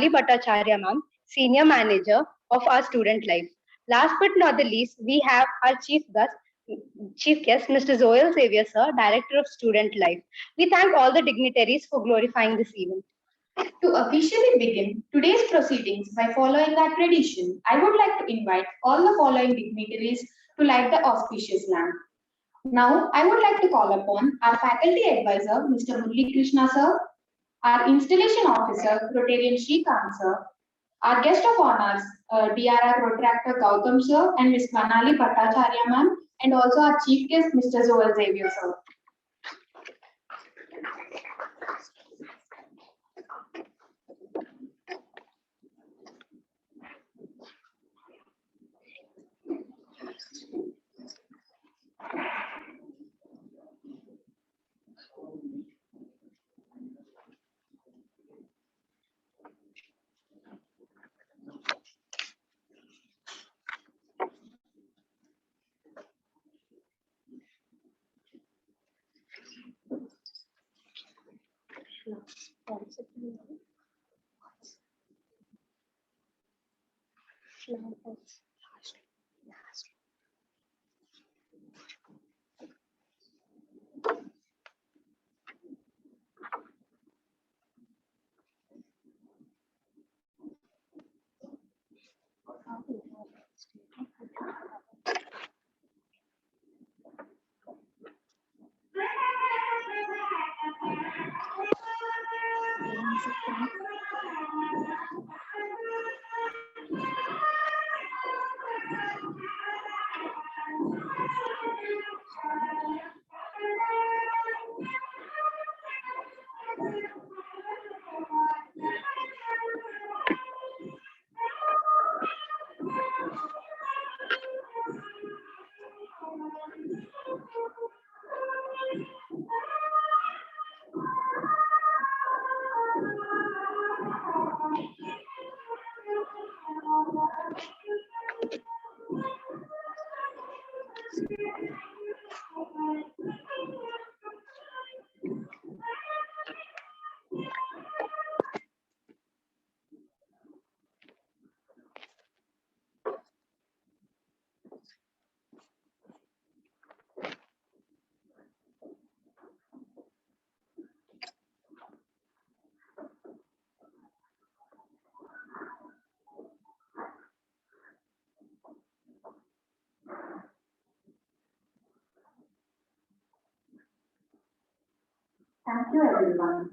Bhattacharya ma'am, Senior Manager of our student life. Last but not the least, we have our Chief Guest, Mr. Zoel Xavier Sir, Director of Student Life. We thank all the dignitaries for glorifying this event. To officially begin today's proceedings by following our tradition, I would like to invite all the following dignitaries to light the auspicious lamp. Now, I would like to call upon our faculty advisor, Mr. Murli Krishna sir, our installation officer, Rotarian Shrikant sir, our guest of honors, DRR Protractor Gautam sir and Ms. Manali Bhattacharya ma'am, and also our chief guest, Mr. Zoel Xavier sir. Thank you, everyone.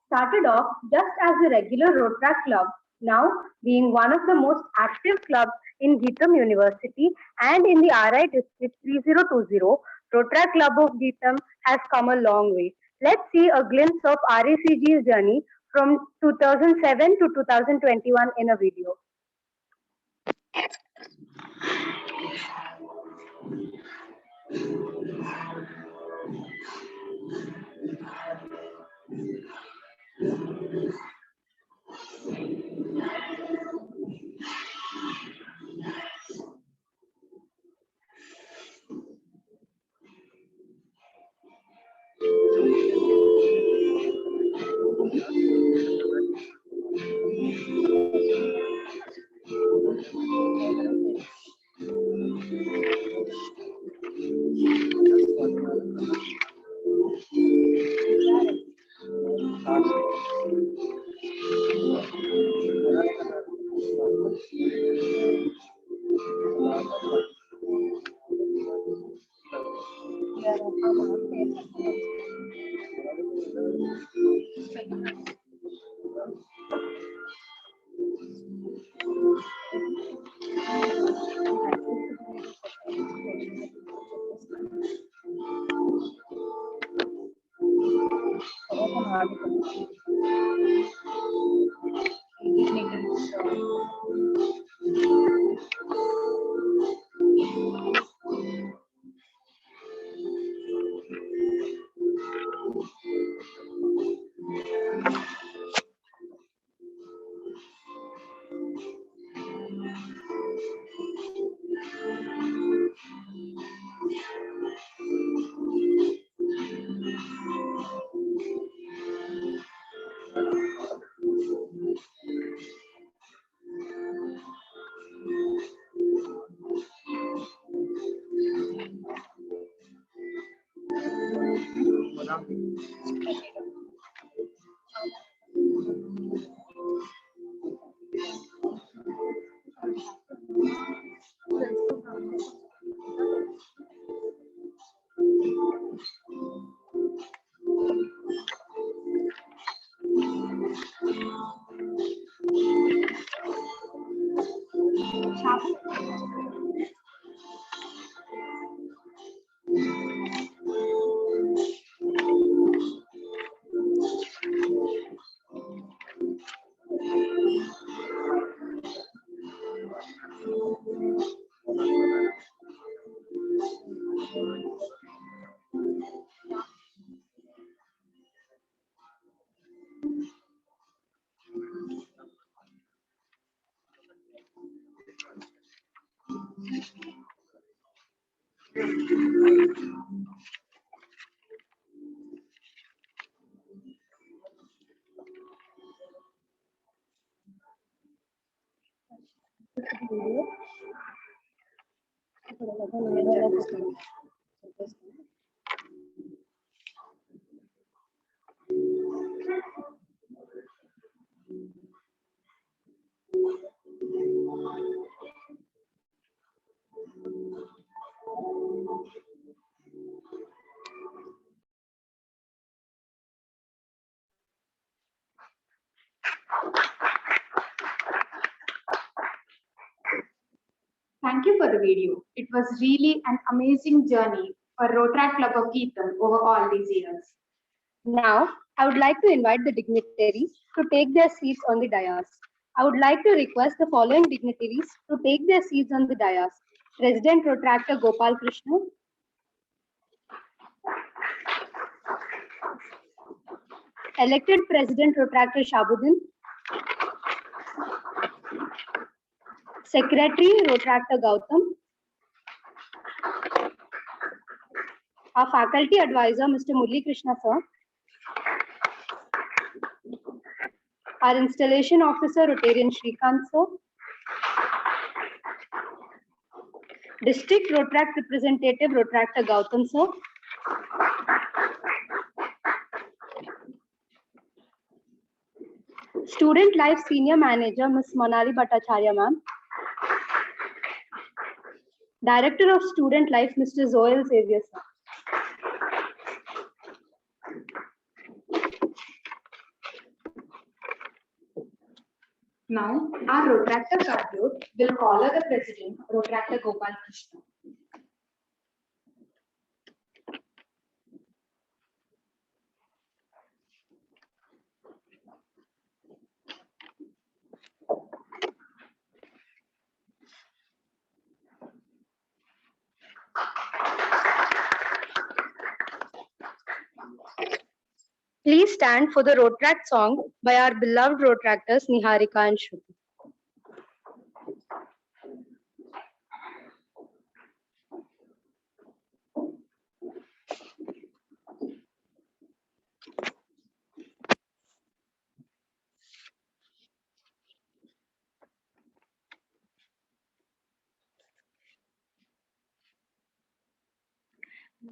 Started off just as a regular ROTARACT club, now being one of the most active clubs in GITAM University and in the RI District 3020, ROTARACT Club of GITAM has come a long way. Let's see a glimpse of RACG's journey from 2007 to 2021 in a video. Thank you for the video. It was really an amazing journey for ROTARACT Club of GITAM over all these years. Now, I would like to invite the dignitaries to take their seats on the dais. I would like to request the following dignitaries to take their seats on the dais. President Protractor Gopal Krishna, elected President Protractor Shabuddin, Secretary Protractor Gautam, our faculty advisor Mr. Murli Krishna sir, our installation officer Rotarian Shrikant sir, District ROTARACT representative Protractor Gautam sir, Student Life Senior Manager Ms. Manali Bhattacharya ma'am, Director of Student Life Mr. Zoel Xavier sir. Now, our ROTARACTor Cardiot will call the President, ROTARACTor Gopal Krishna. Please stand for the ROTARACT song by our beloved ROTARACtors Niharika and Shruti.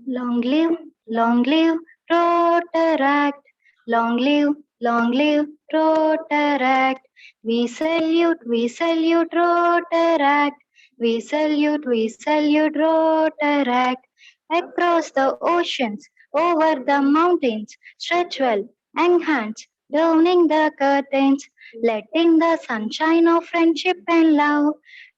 Long live ROTARACT. Long live ROTARACT. We salute ROTARACT. We salute ROTARACT. Across the oceans, over the mountains, stretch well, enhance, downing the curtains, letting the sunshine of friendship and love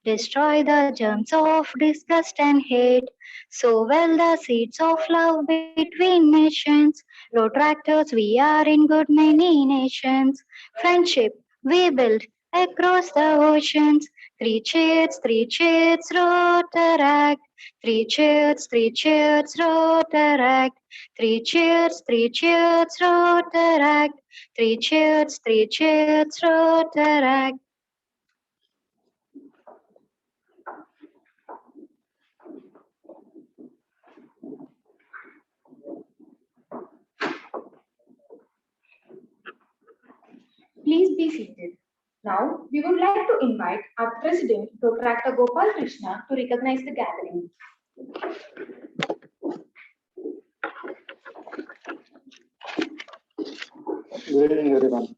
destroy the germs of disgust and hate. Sow well the seeds of love between nations. Protractors, we are in good many nations. Friendship we build across the oceans. Three cheers, ROTARACT. Three cheers, ROTARACT. Three cheers, ROTARACT. Three cheers, ROTARACT. Please be seated. Now, we would like to invite our President, ROTARACTor Gopal Krishna, to recognize the gathering. Good evening, everyone.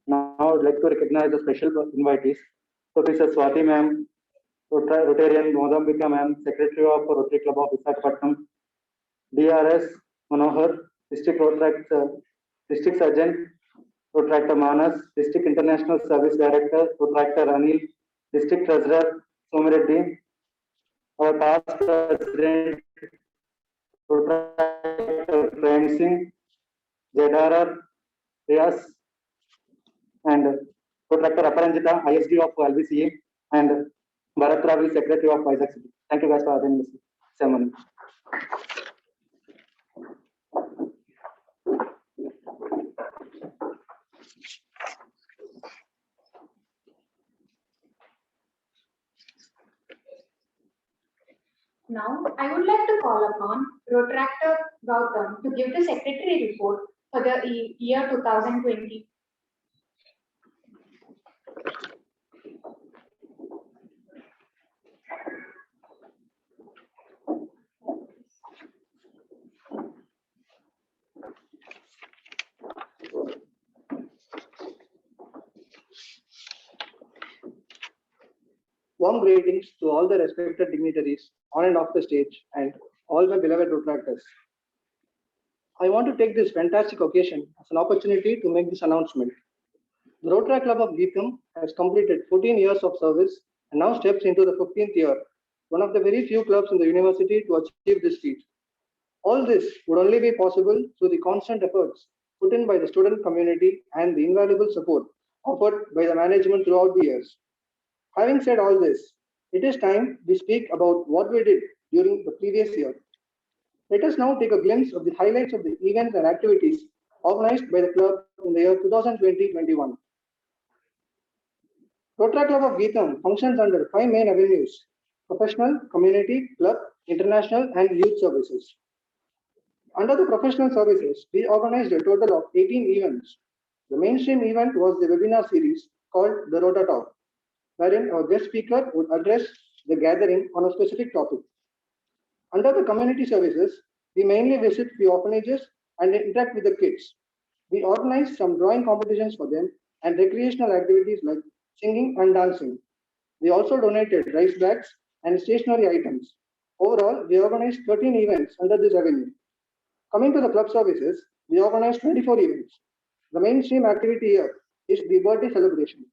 Now, I would like to recognize the special invitees. Professor Swati Ma'am, Rotarian Modambika Ma'am, Secretary of Rotary Club of Visakhapatnam, DRS Manohar, District Sergeant, Rotaractor Manas, District International Service Director, Rotaractor Anil, District Treasurer Somireddy, our past President, Rotaractor Prem Singh, Jedara Rias, and Rotaractor Aparanjita, ISD of LBCA, and Bharat Ravi, Secretary of VIZAG. Thank you guys for attending this ceremony. Now, I would like to call upon Rotaractor Gautam to give the secretary report for the year 2020. Warm greetings to all the respected dignitaries on and off the stage and all my beloved Rotaractors. I want to take this fantastic occasion as an opportunity to make this announcement. The Rotaract Club of GITAM has completed 14 years of service and now steps into the 15th year, one of the very few clubs in the university to achieve this feat. All this would only be possible through the constant efforts put in by the student community and the invaluable support offered by the management throughout the years. Having said all this, it is time we speak about what we did during the previous year. Let us now take a glimpse of the highlights of the events and activities organized by the club in the year 2020-21. Rotaract Club of GITAM functions under 5 main avenues: professional, community, club, international, and youth services. Under the professional services, we organized a total of 18 events. The mainstream event was the webinar series called the Rota Talk, wherein our guest speaker would address the gathering on a specific topic. Under the community services, we mainly visit the orphanages and interact with the kids. We organized some drawing competitions for them and recreational activities like singing and dancing. We also donated rice bags and stationery items. Overall, we organized 13 events under this avenue. Coming to the club services, we organized 24 events. The mainstream activity here is the birthday celebration.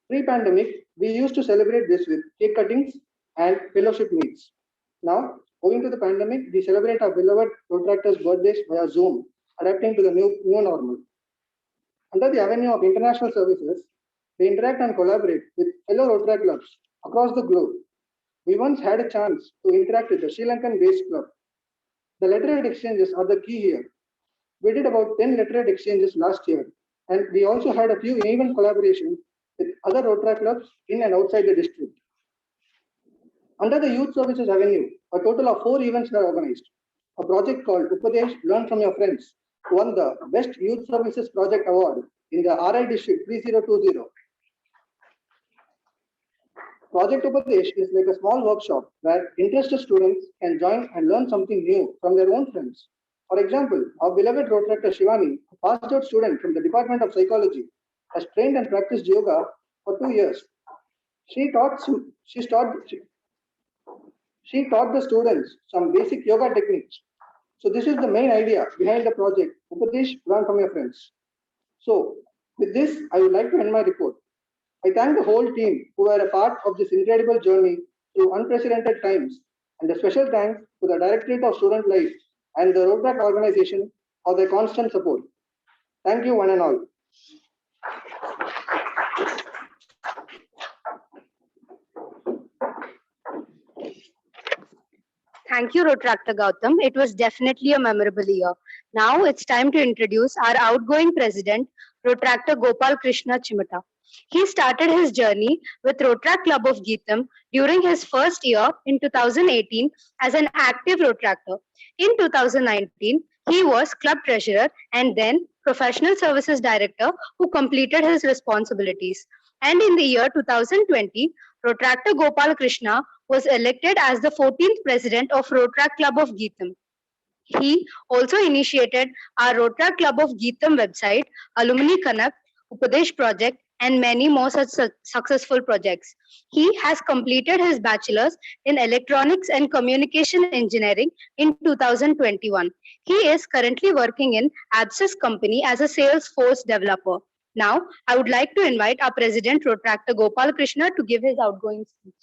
Pre-pandemic, we used to celebrate this with cake cuttings and fellowship meets. Now, owing to the pandemic, we celebrate our beloved Rotaractors' birthdays via Zoom, adapting to the new normal. Under the avenue of international services, we interact and collaborate with fellow Rotaract clubs across the globe. We once had a chance to interact with the Sri Lankan-based club. The letterhead exchanges are the key here. We did about 10 letterhead exchanges last year, and we also had a few event collaborations with other Rotaract clubs in and outside the district. Under the Youth Services Avenue, a total of 4 events were organized. A project called Upadesh Learn from Your Friends won the Best Youth Services Project Award in the RI District 3020. Project Upadesh is like a small workshop where interested students can join and learn something new from their own friends. For example, our beloved Rotaractor Shivani, a passed out student from the Department of Psychology, has trained and practiced yoga for 2 years. She taught the students some basic yoga techniques. So this is the main idea behind the project, Upadesh Learn from Your Friends. So with this, I would like to end my report. I thank the whole team who were a part of this incredible journey through unprecedented times, and a special thanks to the Directorate of Student Life and the Rotaract organization for their constant support. Thank you one and all. Thank you, Rotaractor Gautam. It was definitely a memorable year. Now it's time to introduce our outgoing president, Rotaractor Gopal Krishna Chimata. He started his journey with Rotaract Club of GITAM during his first year in 2018 as an active Rotaractor. In 2019, he was club treasurer and then professional services director who completed his responsibilities. And in the year 2020, Rotaractor Gopal Krishna was elected as the 14th president of Rotaract Club of GITAM. He also initiated our ROTARACT Club of GITAM website, Alumni Connect, Upadesh project, and many more such successful projects. He has completed his bachelor's in electronics and communication engineering in 2021. He is currently working in Absys company as a Salesforce developer. Now, I would like to invite our president, Rotaractor Gopal Krishna, to give his outgoing speech.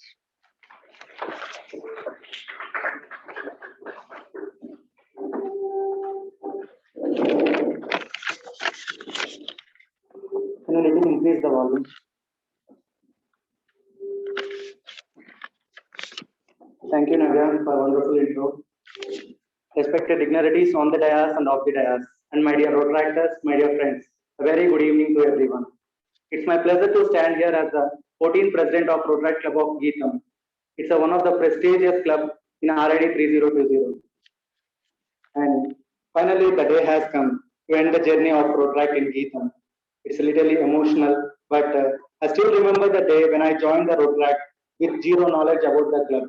Can you little increase the volume? Thank you, Navya, for a wonderful intro. Respected dignitaries on the dais and off the dais, and my dear Rotaractors, my dear friends, a very good evening to everyone. It's my pleasure to stand here as the 14th president of ROTARACT Club of GITAM. It's one of the prestigious club in RID 3020. And finally, the day has come to end the journey of ROTARACT in GITAM. It's a little emotional, but I still remember the day when I joined the ROTARACT with zero knowledge about the club.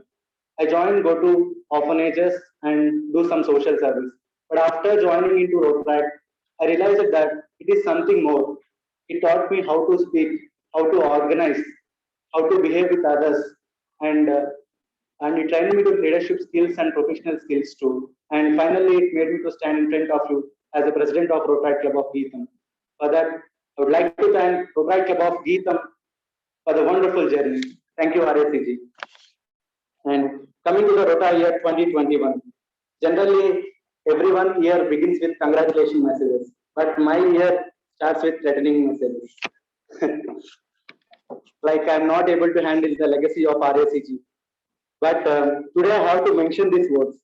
I joined, go to orphanages and do some social service. But after joining into ROTARACT, I realized that it is something more. It taught me how to speak, how to organize, how to behave with others, and it trained me to leadership skills and professional skills too. And finally, it made me to stand in front of you as the president of ROTARACT Club of GITAM. For that, I would like to thank ROTARACT Club of GITAM for the wonderful journey. Thank you, RACG. And coming to the ROTA year 2021, generally everyone year begins with congratulation messages, but my year starts with threatening messages. Like I'm not able to handle the legacy of RACG. But today I have to mention these words.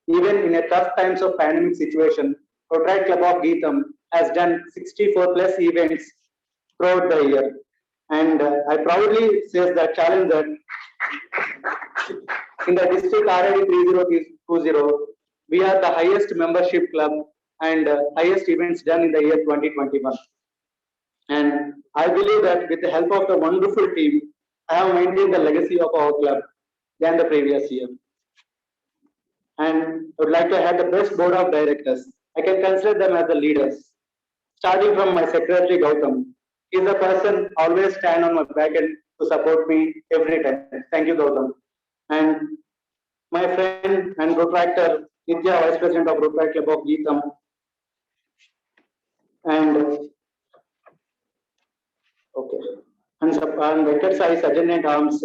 Even in a tough times of pandemic situation, ROTARACT Club of GITAM has done 64 plus events throughout the year. And I proudly say that challenge that in the district RID 3020, we are the highest membership club and highest events done in the year 2021. And I believe that with the help of the wonderful team, I have maintained the legacy of our club than the previous year. And I would like to have the best board of directors. I can consider them as the leaders. Starting from my secretary Gautam, he is the person always stand on my back and to support me every time. Thank you, Gautam. And my friend and Rotaractor Nitya, Vice President of ROTARACT Club of GITAM, and Venkat Sai, Sergeant at Arms,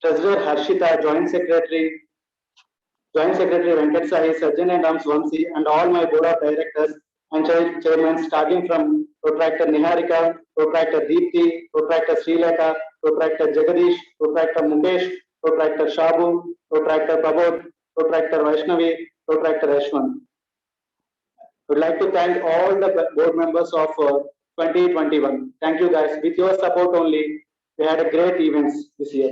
Treasurer Harshita, Joint Secretary Venkat Sai, Sergeant at Arms Vamsi, and all my board of directors and chairmen, starting from Rotaractor Niharika, Rotaractor Deepthi, Rotaractor Srilekha, Rotaractor Jagadish, Rotaractor Mukesh, Rotaractor Shabu, Rotaractor Prabodh, Rotaractor Vaishnavi, Rotaractor Ashwan. I would like to thank all the board members of 2021. Thank you guys. With your support only, we had a great events this year.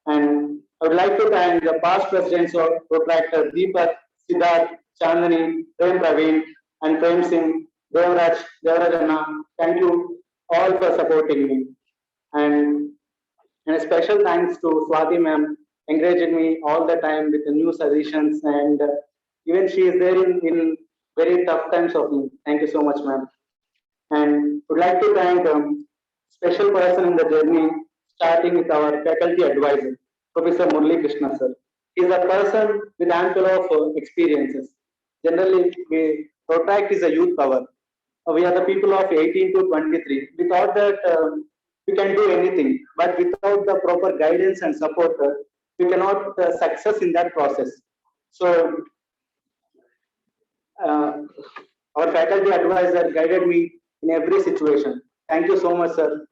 And I would like to thank the past presidents of Rotaractor Deepak, Siddharth, Chandani, Prem Praveen, and Prem Singh, Devarajana. Thank you all for supporting me. And a special thanks to Swati ma'am, encouraging me all the time with the new suggestions, and even she is there in very tough times of me. Thank you so much, ma'am. And would like to thank special person in the journey, starting with our faculty advisor, Professor Murli Krishna sir. He is a person with ample of experiences. Generally, ROTARACT is a youth power. We are the people of 18 to 23. We thought that we can do anything, but without the proper guidance and support, we cannot success in that process. So, our faculty advisor guided me in every situation. Thank you so much, sir.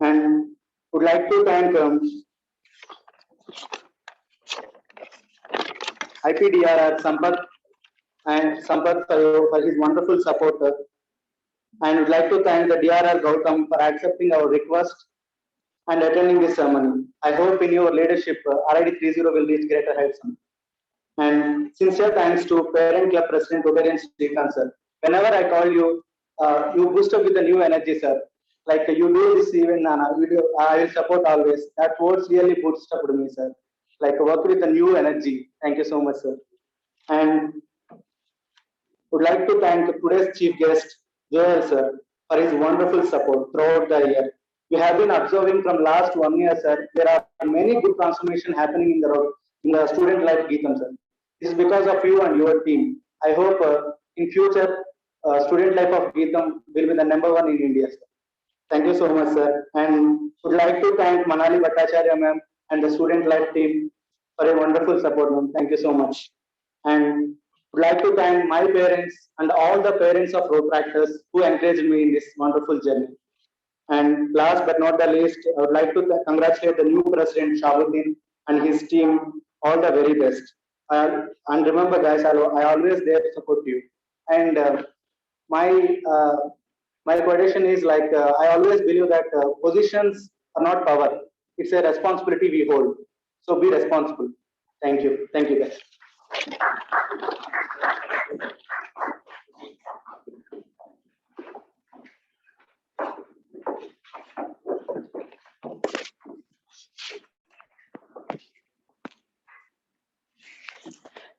And would like to thank IPDRR Sampath and Sampath for his wonderful support. And would like to thank the DRR Gautam for accepting our request and attending this ceremony. I hope in your leadership, RID 30 will reach greater heights. And sincere thanks to Parent Club President Rotarian Srikanth sir. Whenever I call you, you boost up with the new energy, sir. Like you do this even, Nana, I will support always. That words really boost up to me, sir. Like work with a new energy. Thank you so much, sir. And would like to thank today's chief guest, Joel sir, for his wonderful support throughout the year. We have been observing from last 1 year, sir, there are many good transformation happening in the student life GITAM, sir. This is because of you and your team. I hope in future, student life of GITAM will be the #1 in India, sir. Thank you so much, sir. And would like to thank Manali Bhattacharya ma'am and the student life team for a wonderful support, ma'am. Thank you so much. And would like to thank my parents and all the parents of ROTARACTors who encouraged me in this wonderful journey. And last but not the least, I would like to congratulate the new president, Shabuddin, and his team. All the very best. And remember, guys, I always there to support you. And my uh, my quotation is like, I always believe that positions are not power. It's a responsibility we hold. So be responsible. Thank you. Thank you, guys.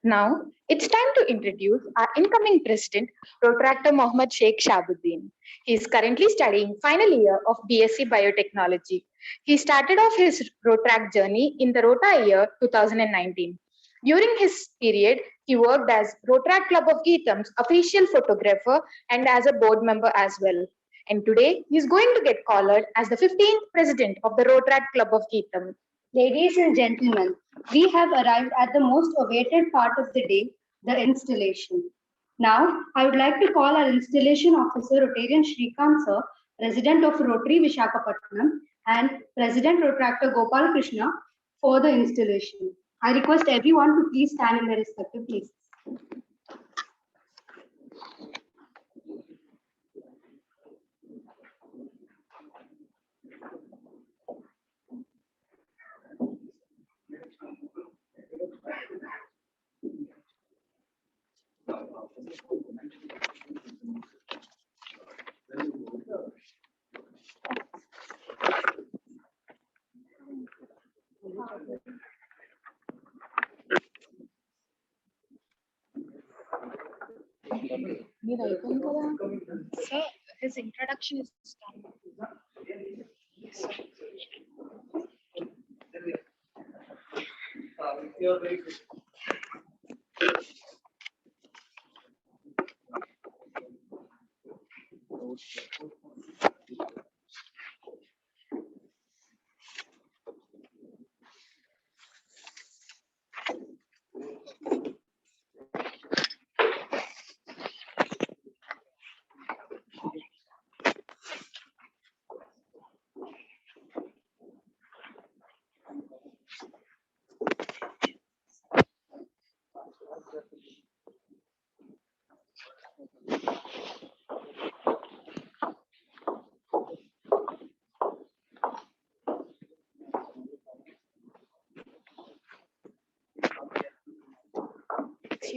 Now, it's time to introduce our incoming president, Protractor Mohammad Sheikh Shabuddin. He is currently studying final year of BSc Biotechnology. He started off his ROTARACT journey in the ROTA year 2019. During his period, he worked as ROTARACT Club of GITAM's official photographer and as a board member as well. And today, he is going to get collared as the 15th president of the ROTARACT Club of GITAM. Ladies and gentlemen, we have arrived at the most awaited part of the day, the installation. Now, I would like to call our installation officer, Rotarian Shrikant sir, President of Rotary Visakhapatnam, and President Rotaractor Gopal Krishna for the installation. I request everyone to please stand in their respective places. Sir, his introduction is done.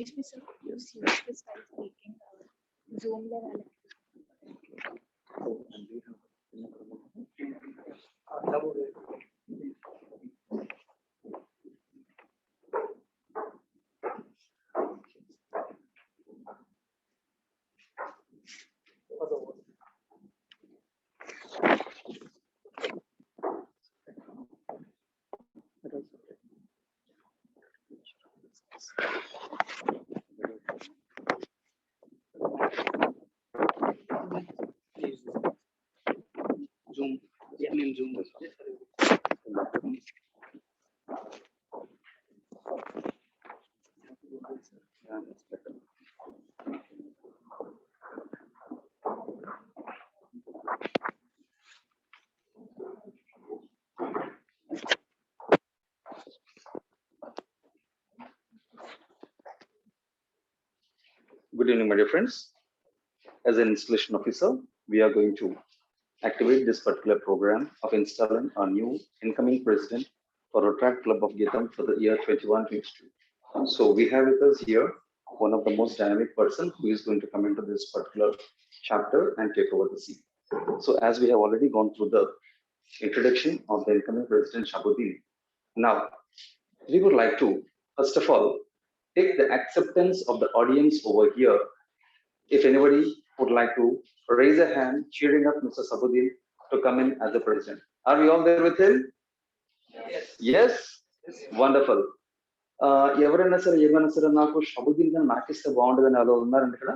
Excuse me, sir. You seriously start speaking Zoom level. Zoom. Yeah, in Zoom. Good evening, my dear friends. As an installation officer, we are going to activate this particular program of installing our new incoming president for ROTARACT Club of GITAM for the year 21-22. So we have with us here one of the most dynamic person who is going to come into this particular chapter and take over the scene. So as we have already gone through the introduction of the incoming president Shabuddin, now we would like to first of all take the acceptance of the audience over here. If anybody would like to raise a hand, cheering up Mr. Shabuddin to come in as the president. Are we all there with him? Yes. Yes? Wonderful. ఎవరైనా సరే ఏమైనా సరే నాకు షబుద్దీన్ గారిని నాకిస్తే బాగుంటుందని అలా ఉన్నారండి ఇక్కడ.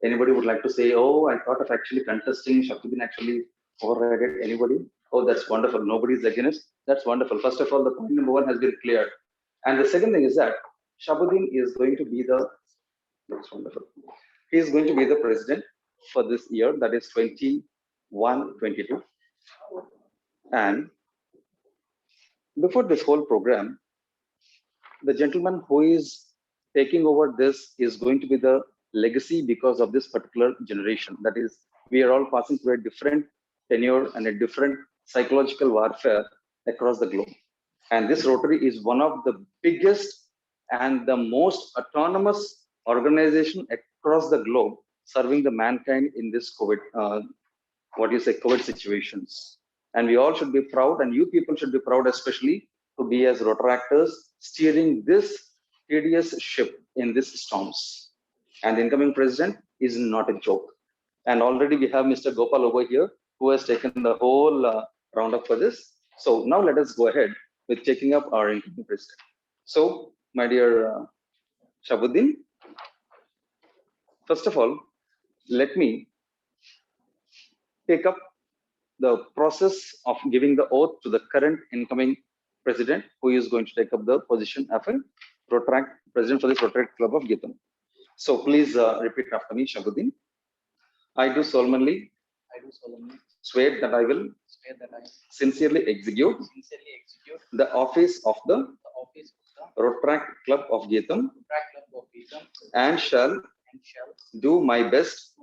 Anybody would like to say, oh, I thought of actually contesting, Shabuddin actually overrided. Anybody? Oh, that's wonderful. Nobody's against. That's wonderful. First of all, the point number one has been cleared. And the second thing is that Shabuddin is going to be the, that's wonderful. He is going to be the president for this year, that is 21-22. And before this whole program, the gentleman who is taking over this is going to be the legacy because of this particular generation. That is, we are all passing through a different tenure and a different psychological warfare across the globe. And this Rotary is one of the biggest and the most autonomous organization across the globe serving the mankind in this COVID, COVID situations. And we all should be proud, and you people should be proud, especially to be as Rotaractors steering this tedious ship in these storms. And the incoming president is not a joke. And already we have Mr. Gopal over here who has taken the whole roundup for this. So now let us go ahead with taking up our incoming president. So, my dear Shabuddin, first of all, let me take up the process of giving the oath to the current incoming president who is going to take up the position of a ROTARACT president for this ROTARACT Club of GITAM. So please repeat after me, Shabuddin. I do solemnly swear that I will sincerely execute the office of the ROTARACT Club of GITAM and shall do my best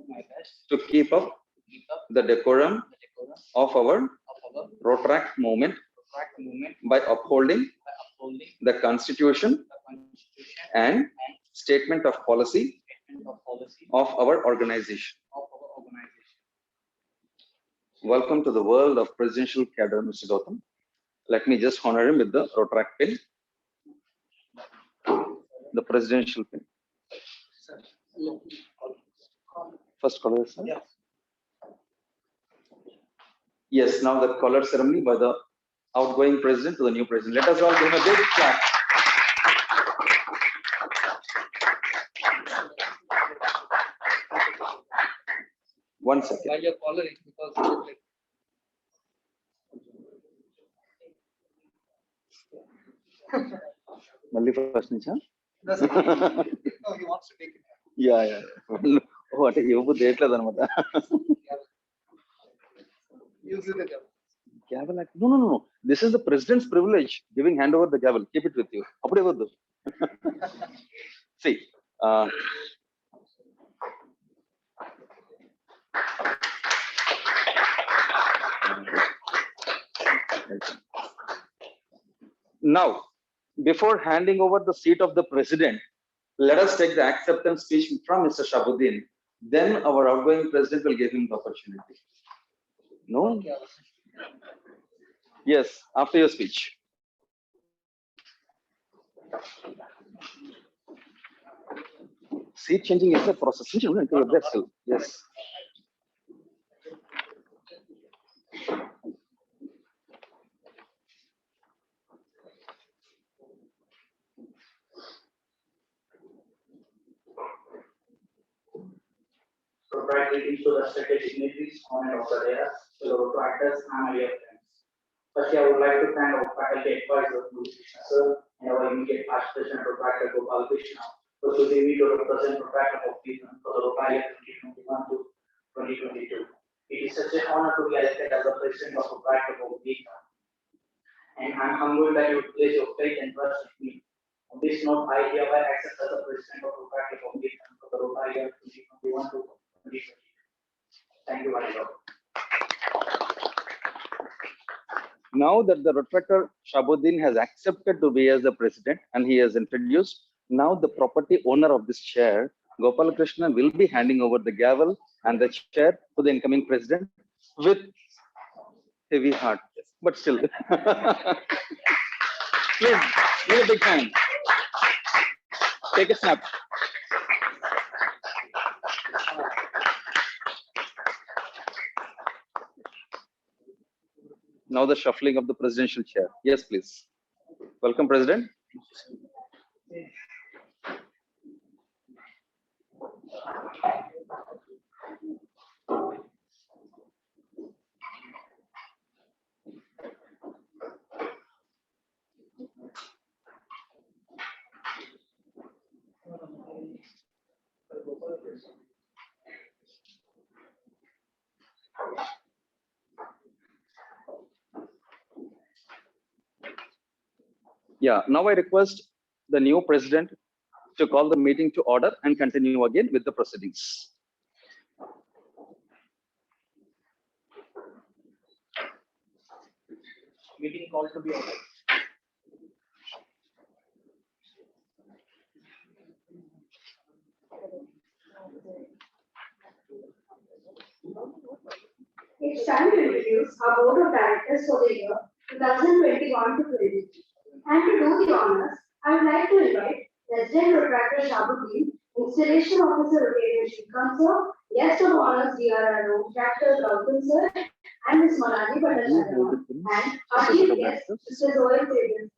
to keep up the decorum of our ROTARACT movement by upholding the Constitution and statement of policy of our organization. Welcome to the world of presidential cadre, Mr. Gautam. Let me just honor him with the ROTARACT pin, the presidential pin. First color, sir. Yes, now the color ceremony by the outgoing president to the new president. Let us all give him a big clap. One second. Why your collar is because Malli first nicha? no, he wants to take it. Yeah. Oh, ante evu deyatledu anamata. Use it again. Gavel act. No. This is the president's privilege, giving hand over the gavel. Keep it with you. Appude evoddu. See, now, before handing over the seat of the president, let us take the acceptance speech from Mr. Shabuddin. Then our outgoing president will give him the opportunity. No? Yes, after your speech. Seat changing is a process. Yes. Greetings to respected dignitaries on and off the dais, fellow actors, and my dear friends. Firstly, I would like to thank our faculty advisor, Krishna sir, and our immediate past president, Dr. Gopal Krishna, for choosing me to represent Dr. of GITAM for the Rotary 2021 to 2022. It is such an honor to be elected as the president of Dr. of GITAM, and I'm humbled that you place your faith and trust in me. On this note, I hereby accept as the president of Dr. of GITAM for the Rotary 2021 to 2022. Thank you very much. Now that the Rotaractor Shabuddin has accepted to be as the president and he has introduced, now the property owner of this chair, Gopal Krishna, will be handing over the gavel and the chair to the incoming president with heavy heart, but still. Please, give a big hand. Take a snap. Now the shuffling of the presidential chair. Yes, please. Welcome, President. Yeah, now I request the new president to call the meeting to order and continue again with the proceedings. Meeting called to be ordered. It's time to introduce our board of directors for the year 2021 to 22. And to do the honors, I would like to invite President Rotaractor Shabuddin, Installation Officer Rotating Shrikant sir, Guest of Honors DRR Rotaractor Gautam sir, and Ms. Malani Bhattacharya, and our chief guest, Mr. Zoel Sagan.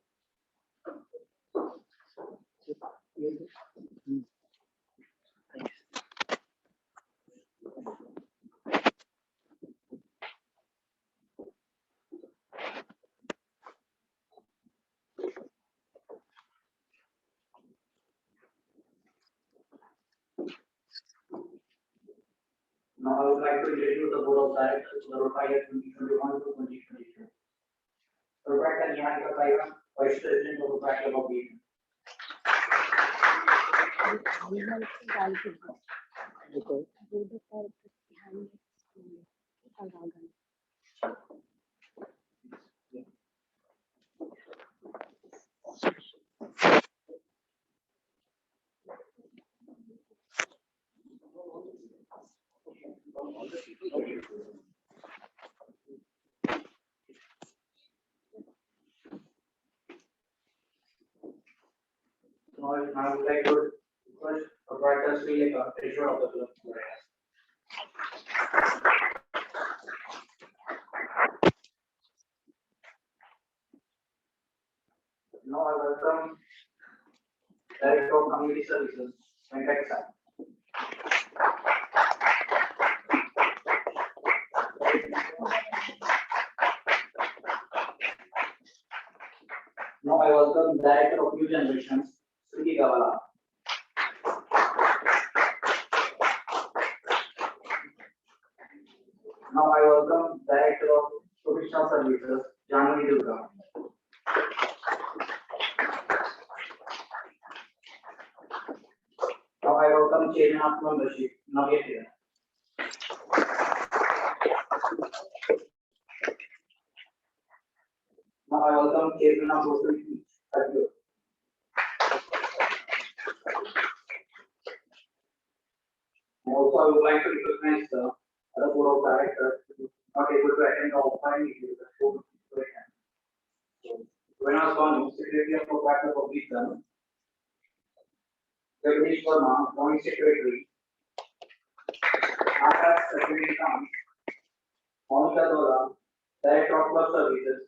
Now I would like to introduce the board of directors for the Rotary year 2021 to 2022. Rotaractor Niharika Kaivan, Vice President of Rotary Club of GITAM. Now I would like to request Rotaractor Sri Lekha, treasurer of the club. Now I welcome Director of Community Services, Venkat Sai. Now I welcome Director of New Generations, Sriti Gavala. Now I welcome Director of Professional Services, Janani Durga. Now I welcome Chairman of Membership, Navya Kiran. Now I welcome Chairman of Social Arjun. And also I would like to recognize the other board of directors who are not able to attend the offline meeting with the COVID situation. So, when I was on Secretary of Rotaractor of GITAM, Jagdish Verma, Joint Secretary, Akash Secretary, Monica Dora, Director of Club Services,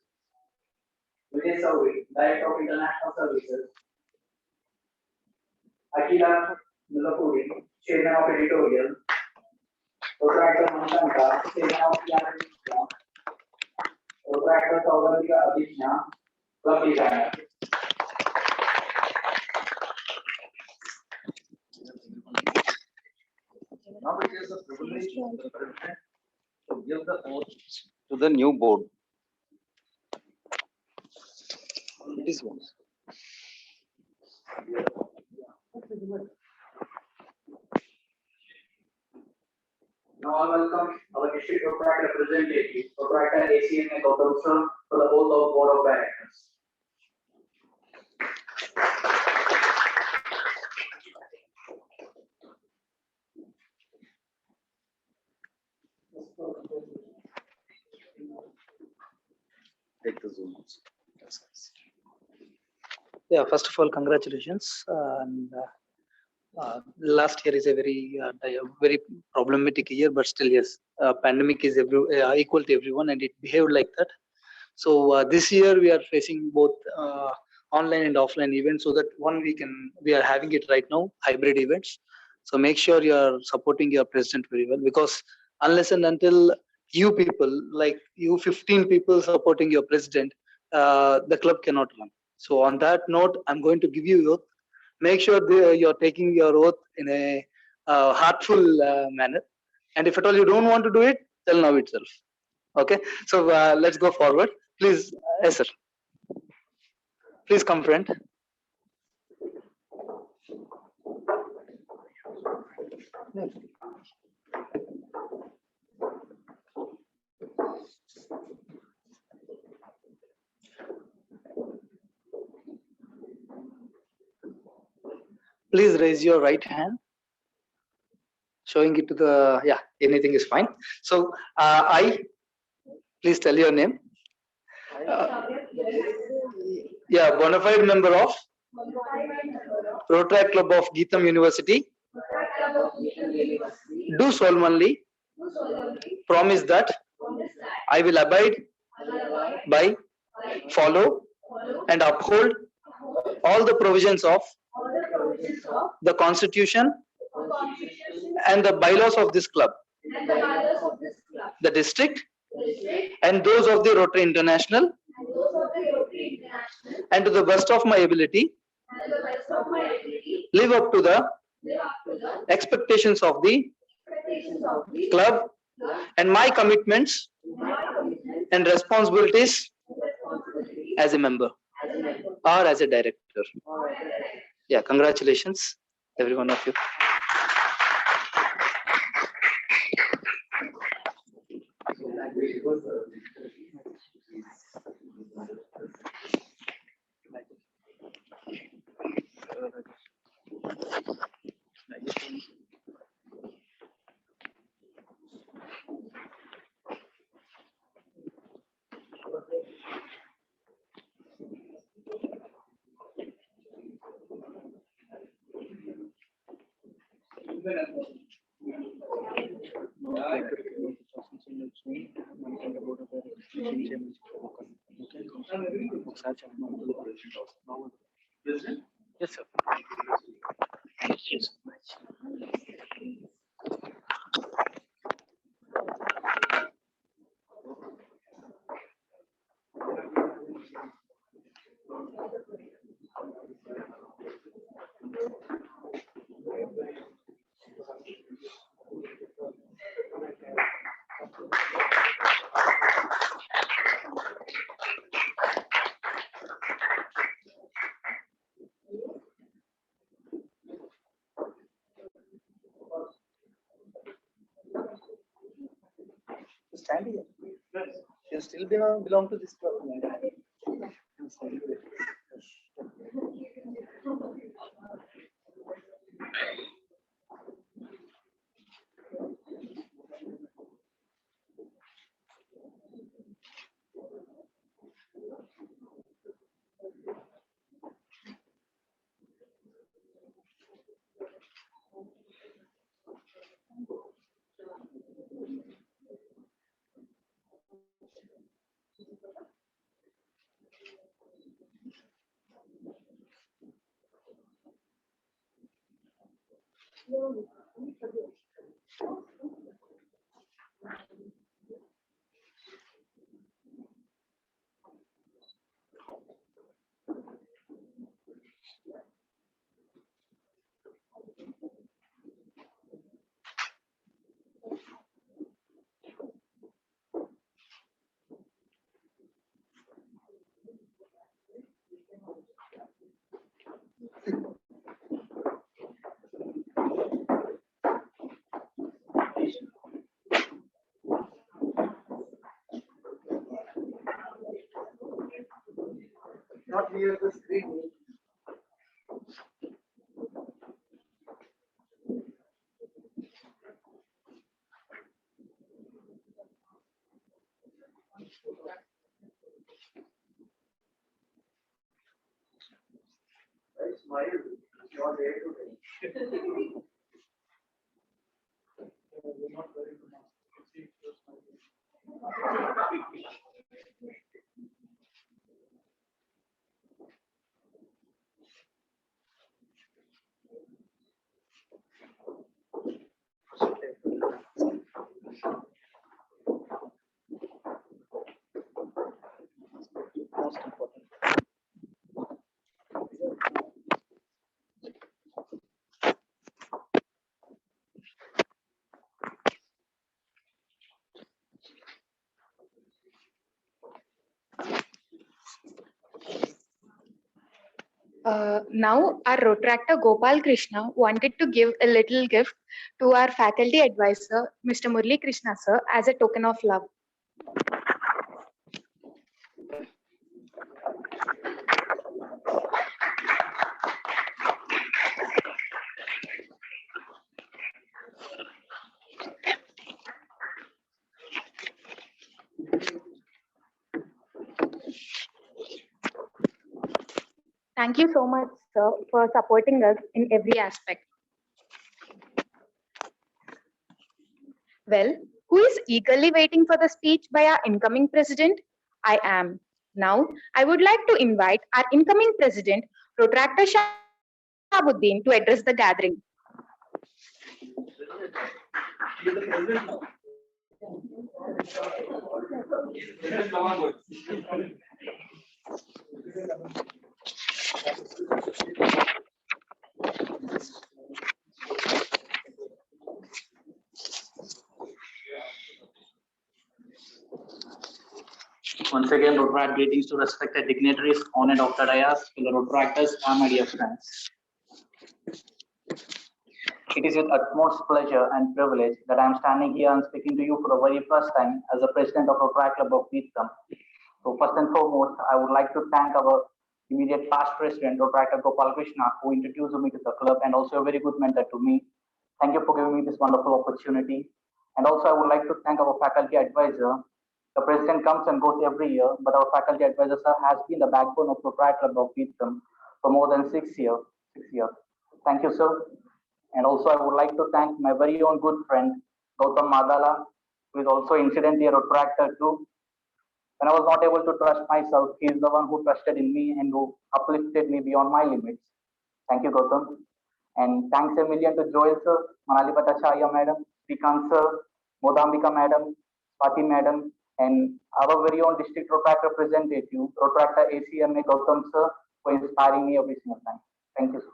Vijay Sauri, Director of International Services, Akila Mulapuri, Chairman of Editorial, Rotaractor Mankanka, Chairman of Piano, Rotaractor Saurabhika Adishna, Club Designer. Now it is the privilege of the president to give the oath to the new board. It is one. Now I welcome our district Rotaractor representative, Rotaractor ACMA Gautam sir, for the oath of board of directors. Take the Zoom also. Yes, yes. Yeah, first of all, congratulations. Last year is a very problematic year, but still, yes, pandemic is equal to everyone, and it behaved like that. So this year we are facing both online and offline events, so that we are having it right now, hybrid events. So make sure you are supporting your president very well, because unless and until you people, like you 15 people supporting your president, the club cannot run. So on that note, I'm going to give you oath. Make sure you're taking your oath in a heartful manner. And if at all you don't want to do it, tell now itself. Okay. So let's go forward. Please, yes, sir. Please come front. Please raise your right hand, showing it to the, yeah, anything is fine. So please tell your name. Yeah, bona fide member of ROTARACT Club of GITAM University. Do solemnly promise that I will abide by, follow, and uphold all the provisions of the Constitution and the bylaws of this club, the district, and those of the Rotary International, and to the best of my ability, live up to the expectations of the club and my commitments and responsibilities as a member or as a director. Yeah, congratulations, every one of you. Yes, sir. Thank you so much. Stand here. You still belong to this club. Not near the screen. Most important. Now, our Rotaractor Gopal Krishna wanted to give a little gift to our faculty advisor, Mr. Murli Krishna sir, as a token of love. Thank you so much, sir, for supporting us in every aspect. Well, who is eagerly waiting for the speech by our incoming president? I am. Now, I would like to invite our incoming president, Rotaractor Shahabuddin, to address the gathering. Once again, Rotaract greetings to respected dignitaries, honored Dr. Dayas, fellow Rotaractors, and my dear friends. It is with utmost pleasure and privilege that I am standing here and speaking to you for the very first time as the president of Rotaract Club of GITAM. So first and foremost, I would like to thank our immediate past president, Rotaractor Gopal Krishna, who introduced me to the club and also a very good mentor to me. Thank you for giving me this wonderful opportunity. And also I would like to thank our faculty advisor. The president comes and goes every year, but our faculty advisor sir has been the backbone of Rotaractor Club of GITAM for more than 6 years. Thank you, sir. And also I would like to thank my very own good friend, Gautam Madala, who is also incidentally a Rotaractor too. When I was not able to trust myself, he is the one who trusted in me and who uplifted me beyond my limits. Thank you, Gautam. And thanks a million to Joel sir, Manali Bhattacharya madam, Srikant sir, Modambika madam, Swati madam, and our very own district Rotaractor representative, Rotaractor ACMA Gautam sir, for inspiring me every single time. Thank you, sir.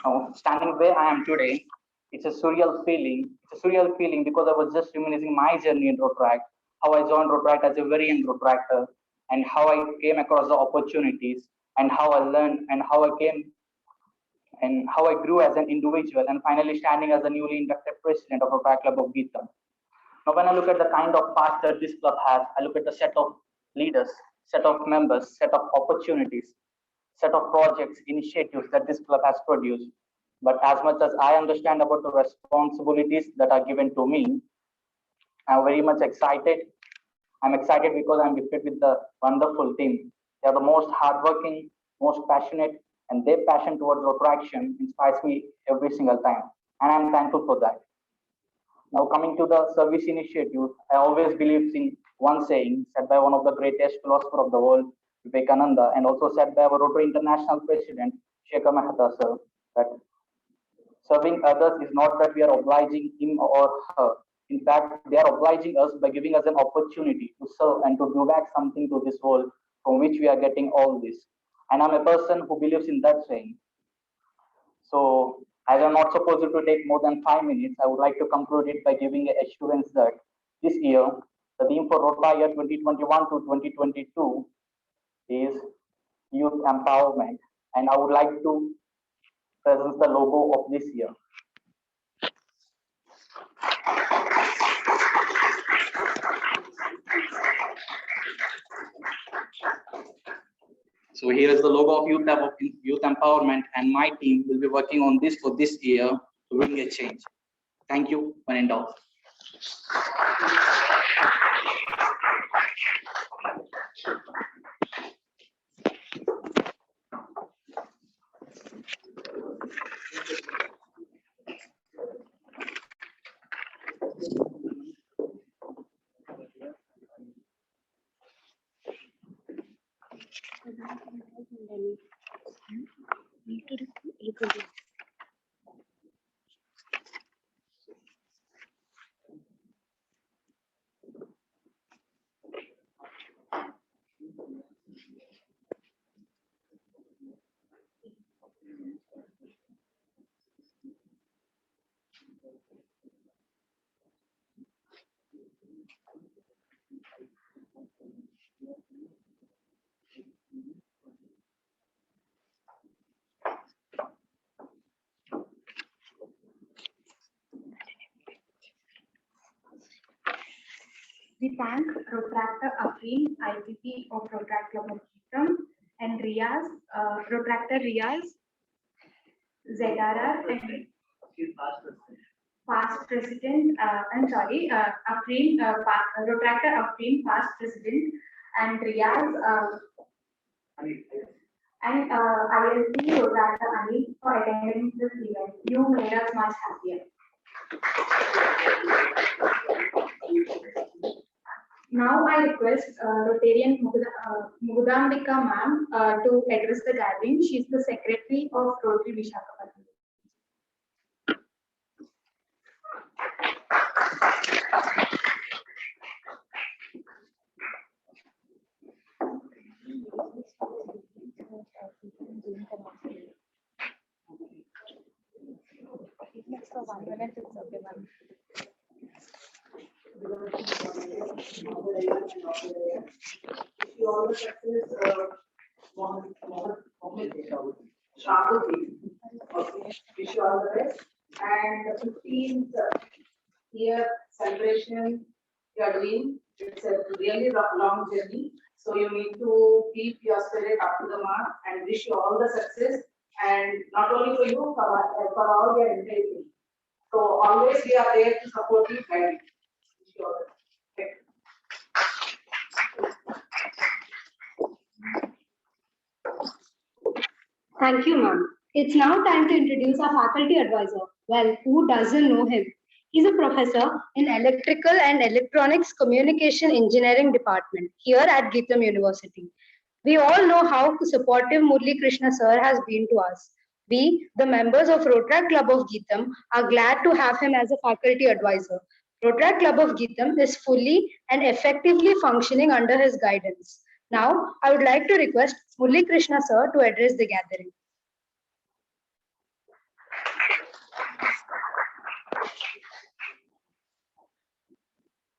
Now, standing where I am today, it's a surreal feeling. It's a surreal feeling because I was just reminiscing my journey in Rotaract, how I joined Rotaract as a very young Rotaractor, and how I came across the opportunities, and how I learned, and how I came, and how I grew as an individual, and finally standing as the newly inducted president of Rotaract Club of GITAM. Now, when I look at the kind of past that this club has, I look at the set of leaders, set of members, set of opportunities, set of projects, initiatives that this club has produced. But as much as I understand about the responsibilities that are given to me, I'm very much excited. I'm excited because I'm gifted with the wonderful team. They are the most hardworking, most passionate, and their passion towards Rotaraction inspires me every single time. And I'm thankful for that. Now coming to the service initiative, I always believed in one saying said by one of the greatest philosophers of the world, Vivekananda, and also said by our Rotary International President, Shekhar Mehta sir, that serving others is not that we are obliging him or her. In fact, they are obliging us by giving us an opportunity to serve and to give back something to this world from which we are getting all this. And I'm a person who believes in that saying. So as I'm not supposed to take more than 5 minutes, I would like to conclude it by giving an assurance that this year, the theme for Rota year 2021 to 2022 is youth empowerment. And I would like to present the logo of this year. So here is the logo of youth empowerment, and my team will be working on this for this year to bring a change. Thank you, one and all. We thank Rotaractor Afreen, IPP of Rotaract Club of GITAM, and Riaz, Rotaractor Riaz, ZRR, and past president, Afreen, Rotaractor Afreen, past president, and Riaz, and ILC Rotaractor Anil for attending this event. You made us much happier. Now I request Rotarian Mugudambika ma'am to address the gathering. She is the secretary of Rotary Visakhapatnam. For 1 minute, it's okay, ma'am. Wish you all the best. And the 15th year celebration you are doing, it's a really long journey. So you need to keep your spirit up to the mark and wish you all the success. And not only for you, for all your entire team. So always we are there to support you, guide you. Wish you all the best. Thank you, ma'am. It's now time to introduce our faculty advisor. Well, who doesn't know him? He's a professor in Electrical and Electronics Communication Engineering Department here at GITAM University. We all know how supportive Murli Krishna sir has been to us. We, the members of Rotaract Club of GITAM, are glad to have him as a faculty advisor. Rotaract Club of GITAM is fully and effectively functioning under his guidance. Now, I would like to request Murli Krishna sir to address the gathering.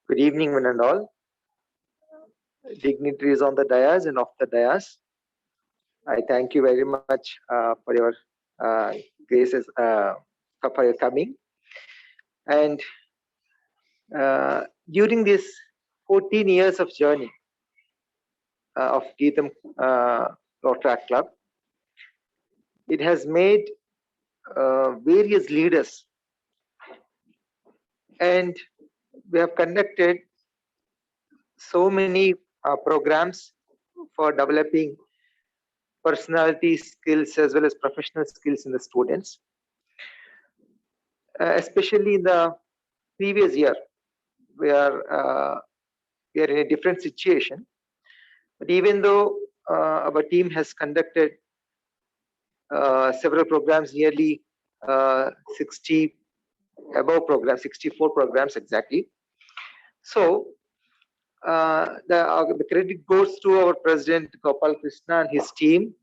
Good evening, one and all. Dignitaries on the dais and off the dais. I thank you very much for your graces, for your coming. And during this 14 years of journey of GITAM Rotaract Club, it has made various leaders, and we have conducted so many programs for developing personality skills as well as professional skills in the students. Especially in the previous year, we are in a different situation. But even though our team has conducted several programs, nearly 60 above programs, 64 programs exactly. So the credit goes to our president Gopal Krishna and his team.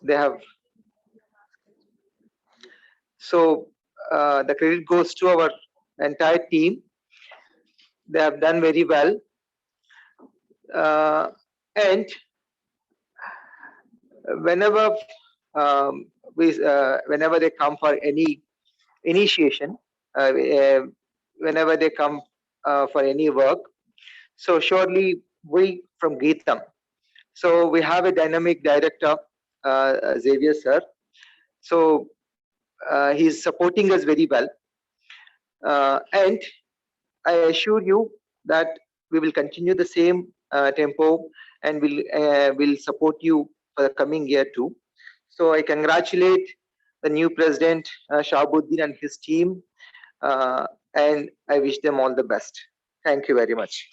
They have the credit goes to our entire team. They have done very well, and whenever whenever they come for any initiation, whenever they come for any work, so surely we from GITAM, so we have a dynamic director, Xavier sir. So he's supporting us very well, and I assure you that we will continue the same tempo, and will support you for the coming year too. So I congratulate the new president Shahabuddin and his team, and I wish them all the best. Thank you very much.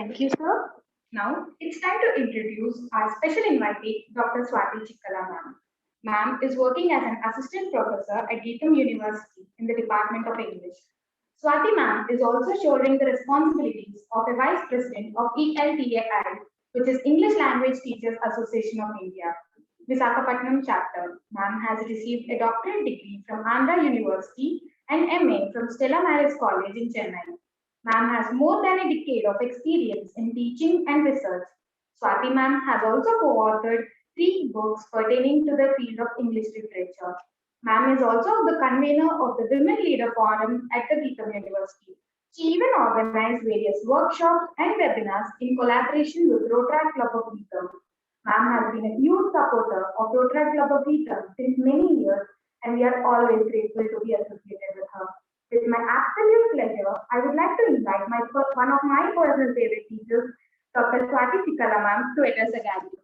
Thank you, sir. Now it's time to introduce our special invitee, Dr. Swati Chikkala ma'am. Ma'am is working as an assistant professor at GITAM University in the Department of English. Swati ma'am is also shouldering the responsibilities of a vice president of ELTAI, which is English Language Teachers Association of India, Visakhapatnam chapter. Ma'am has received a doctorate degree from Andhra University and MA from Stella Maris College in Chennai. Ma'am has more than a decade of experience in teaching and research. Swati ma'am has also co-authored 3 books pertaining to the field of English literature. Ma'am is also the convener of the Women Leader Forum at the GITAM University. She even organized various workshops and webinars in collaboration with ROTARACT Club of GITAM. Ma'am has been a huge supporter of ROTARACT Club of GITAM since many years, and we are always grateful to be associated with her. With my absolute pleasure, I would like to invite one of my personal favorite teachers, Dr. Swati Chikkala ma'am, to address the gathering.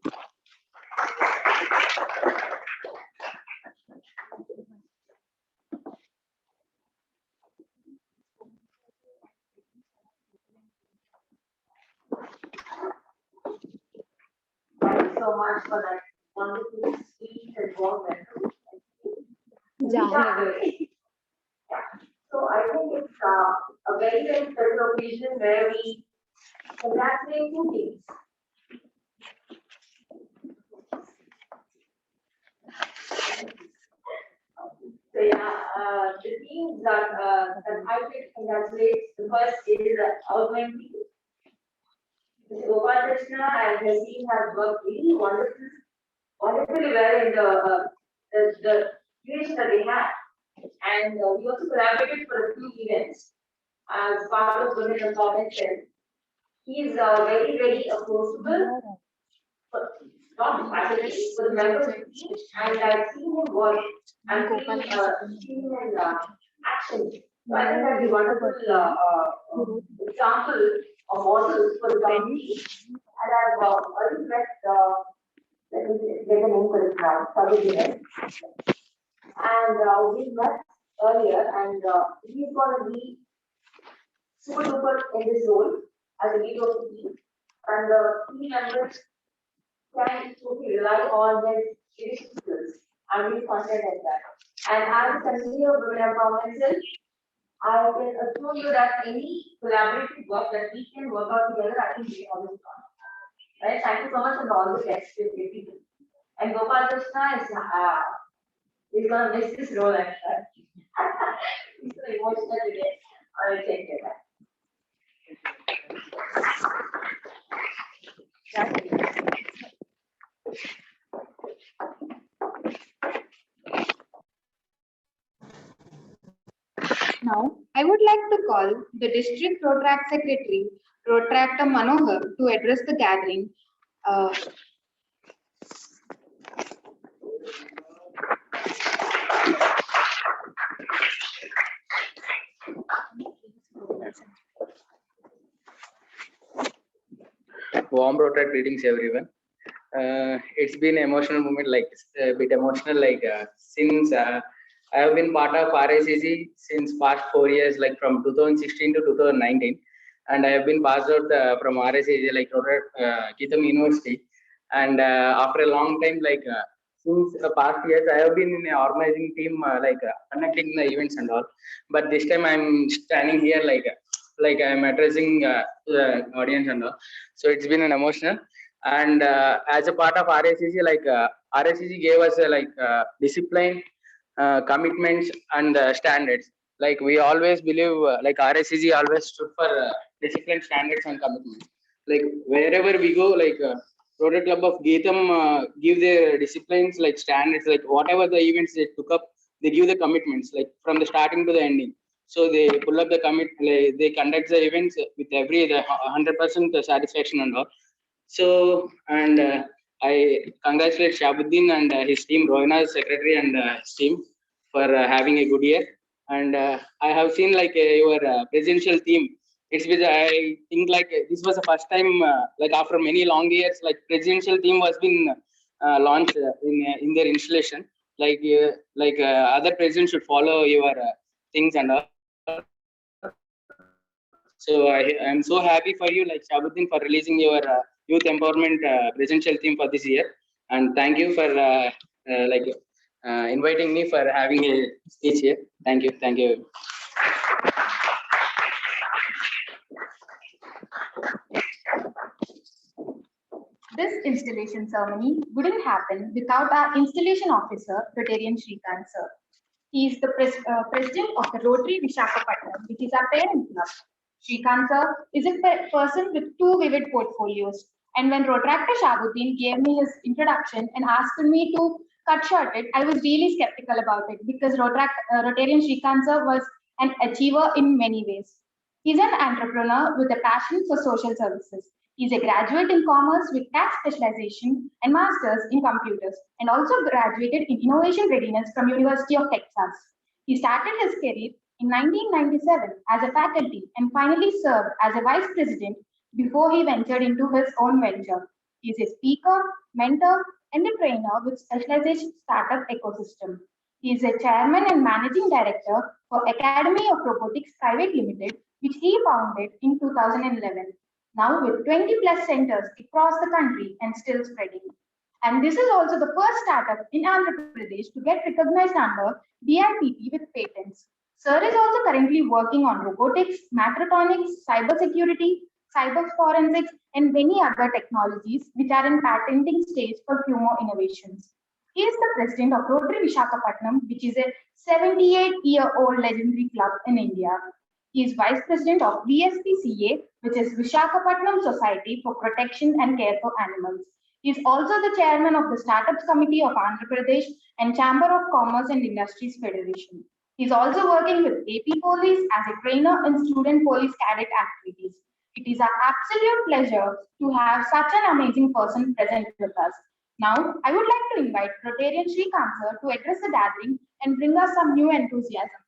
Thank you so much for that wonderful speech and warm welcome. So I think it's a very, very special occasion where we congratulate 2 teams. So yeah, the teams that I would like to congratulate, the first is outgoing team. Mr. Gopal Krishna and his team has worked really wonderfully well in the creation that they had. And we also collaborated for a few events as part of Women Empowerment Cell. He is very, very approachable, not passionate, but members of the team, and I've seen him work and seen him in action. So I think that's a wonderful example of model for the company. And I've already met, let me get the name for it now, Sabine. And we met earlier, and he's going to be super duper in this role as a leader of the team. And the team members can totally rely on their leadership skills. I'm really confident in that. And as a continuer of Women Empowerment Cell, I can assure you that any collaborative work that we can work out together, I think we always done. Right? Thank you so much and all the best to you. And Gopal Krishna is he's gonna miss this role, I'm sure. He's so emotional today. I will take care of that. Now, I would like to call the District ROTARACT Secretary, ROTARACT Manohar, to address the gathering. Warm ROTARACT greetings, everyone. It's been an emotional moment, like a bit emotional, like since I have been part of RACG since past 4 years, like from 2016 to 2019, and I have been passed out from RACG, like GITAM University, and after a long time, like since past years, I have been in an organizing team, conducting the events and all, but this time I'm standing here, like I'm addressing the audience and all, so it's been an emotional. And as a part of RACG, RACG gave us discipline, commitments, and standards. Like we always believe, RACG always stood for discipline, standards, and commitments. Like wherever we go, Rotary Club of GITAM give their disciplines, like standards, like whatever the events they took up, they give the commitments, like from the starting to the ending. So they pull up the commit, they conduct the events with every 100% satisfaction and all. So, and I congratulate Shabuddin and his team, Rohina's secretary and his team for having a good year. And I have seen your presidential team. It's with, I think this was the first time, after many long years, presidential team was been launched in their installation. Other presidents should follow your things and all. So I am so happy for you, like Shabuddin, for releasing your youth empowerment presidential theme for this year. And thank you for inviting me for having a speech here. Thank you. Thank you. This installation ceremony wouldn't happen without our installation officer, Rotarian Shrikant sir. He is the president of the Rotary Visakhapatnam, which is our parent club. Shrikant sir is a person with two vivid portfolios. And when Rotaractor Shabuddin gave me his introduction and asked me to cut short it, I was really skeptical about it because Rotarian Shrikant sir was an achiever in many ways. He's an entrepreneur with a passion for social services. He's a graduate in commerce with tax specialization and master's in computers, and also graduated in innovation readiness from University of Texas. He started his career in 1997 as a faculty and finally served as a vice president before he ventured into his own venture. He is a speaker, mentor, and a trainer with specialization startup ecosystem. He is a chairman and managing director for Academy of Robotics Private Limited, which he founded in 2011. Now with 20 plus centers across the country and still spreading. And this is also the first startup in Andhra Pradesh to get recognized under DIPP with patents. Sir is also currently working on robotics, mechatronics, cybersecurity, cyber forensics, and many other technologies which are in patenting stage for few more innovations. He is the president of Rotary Visakhapatnam, which is a 78-year-old legendary club in India. He is vice president of VSPCA, which is Visakhapatnam Society for Protection and Care for Animals. He is also the chairman of the Startups Committee of Andhra Pradesh and Chamber of Commerce and Industries Federation. He is also working with AP Police as a trainer in student police cadet activities. It is our absolute pleasure to have such an amazing person present with us. Now, I would like to invite Rotarian Shrikant sir to address the gathering and bring us some new enthusiasm.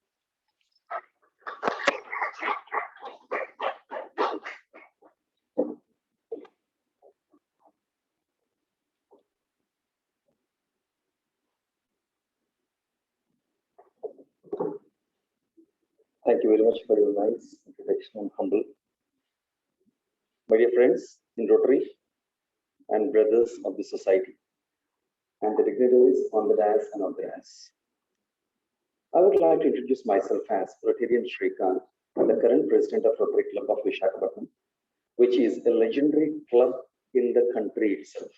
Thank you very much for your nice introduction and humble. My dear friends in Rotary and brothers of the society and the dignitaries on the dais and on the dais. I would like to introduce myself as Rotarian Shrikant, the current president of Rotary Club of Visakhapatnam, which is a legendary club in the country itself.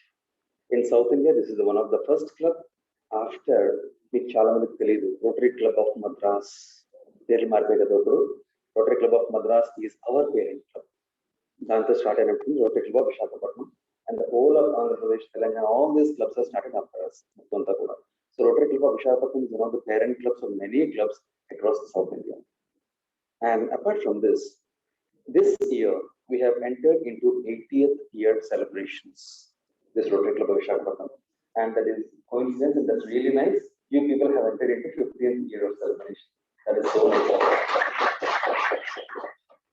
In South India, this is one of the first club after Rotary Club of Madras. Rotary Club of Madras is our parent club. Danta started Rotary Club of Visakhapatnam, and the whole of Andhra Pradesh, Telangana, all these clubs are started after us. So Rotary Club of Visakhapatnam is one of the parent clubs of many clubs across South India. And apart from this year we have entered into 80th year celebrations. This Rotary Club of Visakhapatnam, and that is coincidence, and that's really nice. You people have entered into 15th year of celebration. That is so nice.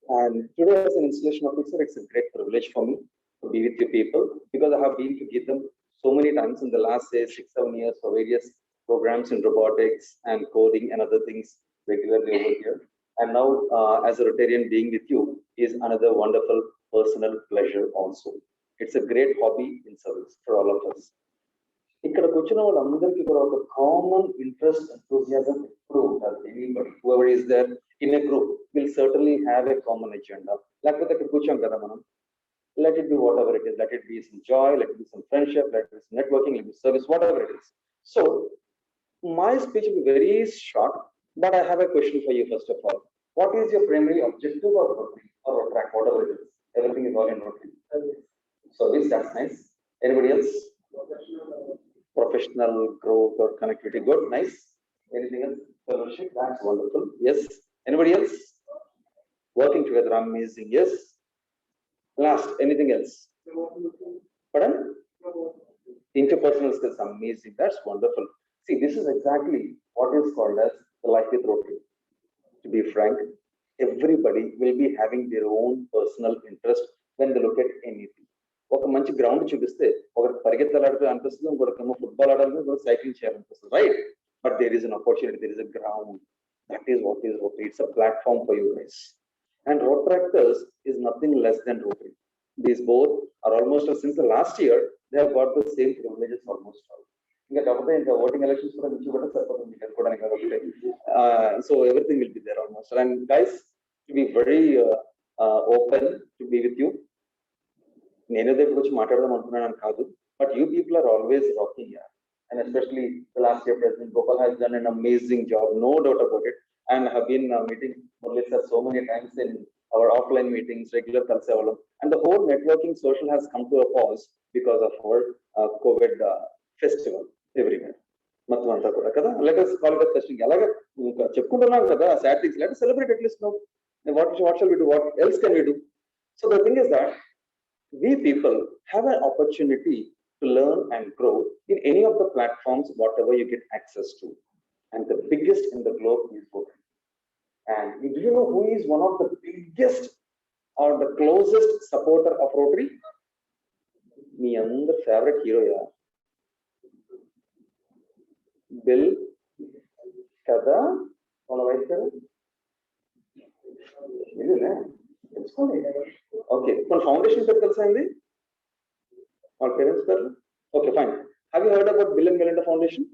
And today, as an installation officer, it's a great privilege for me to be with you people, because I have been to GITAM so many times in the last, say, 6-7 years for various programs in robotics and coding and other things regularly over here. And now, as a Rotarian, being with you is another wonderful personal pleasure also. It's a great hobby in service for all of us. ఇక్కడ కూర్చున్న వాళ్ళందరికీ కూడా ఒక common interest enthusiasm ఎప్పుడు ఉంటుంది. Anybody whoever is there in a group will certainly have a common agenda. లేకపోతే ఇక్కడ కూర్చోం కదా మనం. Let it be whatever it is. Let it be some joy, let it be some friendship, let it be some networking, let it be service, whatever it is. So my speech will be very short, but I have a question for you first of all. What is your primary objective of Rotary or ROTARACT, whatever it is? Everything is all in Rotary. Service, that's nice. Anybody else? Professional growth or connectivity, good, nice. Anything else? Fellowship, that's wonderful. Yes. Anybody else? Working together, amazing. Yes. Last, anything else? Pardon? Interpersonal skills, amazing. That's wonderful. See, this is exactly what is called as the life with Rotary. To be frank, everybody will be having their own personal interest when they look at anything. ఒక మంచి ground చూపిస్తే ఒకరికి పరిగెత్తాలంటే అనిపిస్తుంది, ఇంకొకరికేమో football ఆడాలని, ఇంకొకటి cycling చేయాలనిపిస్తుంది, right? But there is an opportunity, there is a ground. That is what is Rotary. It's a platform for you guys. And Rotaractors is nothing less than Rotary. These both are almost since the last year, they have got the same privileges almost all. In the voting elections, so everything will be there almost. And guys, to be very open to be with you. But you people are always rocking here. And especially the last year, President Gopal has done an amazing job, no doubt about it. And have been meeting Murli sir so many times in our offline meetings, regular Kalsavalam. And the whole networking social has come to a pause because of our COVID festival everywhere. Let us call it a festival. Sad things. Let us celebrate at least now. What shall we do? What else can we do? So the thing is that we people have an opportunity to learn and grow in any of the platforms, whatever you get access to. And the biggest in the globe is Rotary. And do you know who is one of the biggest or the closest supporter of Rotary? Me and the favorite hero, yeah. Bill Kada, okay, from foundation or parents? Okay, fine. Have you heard about Bill and Melinda Foundation?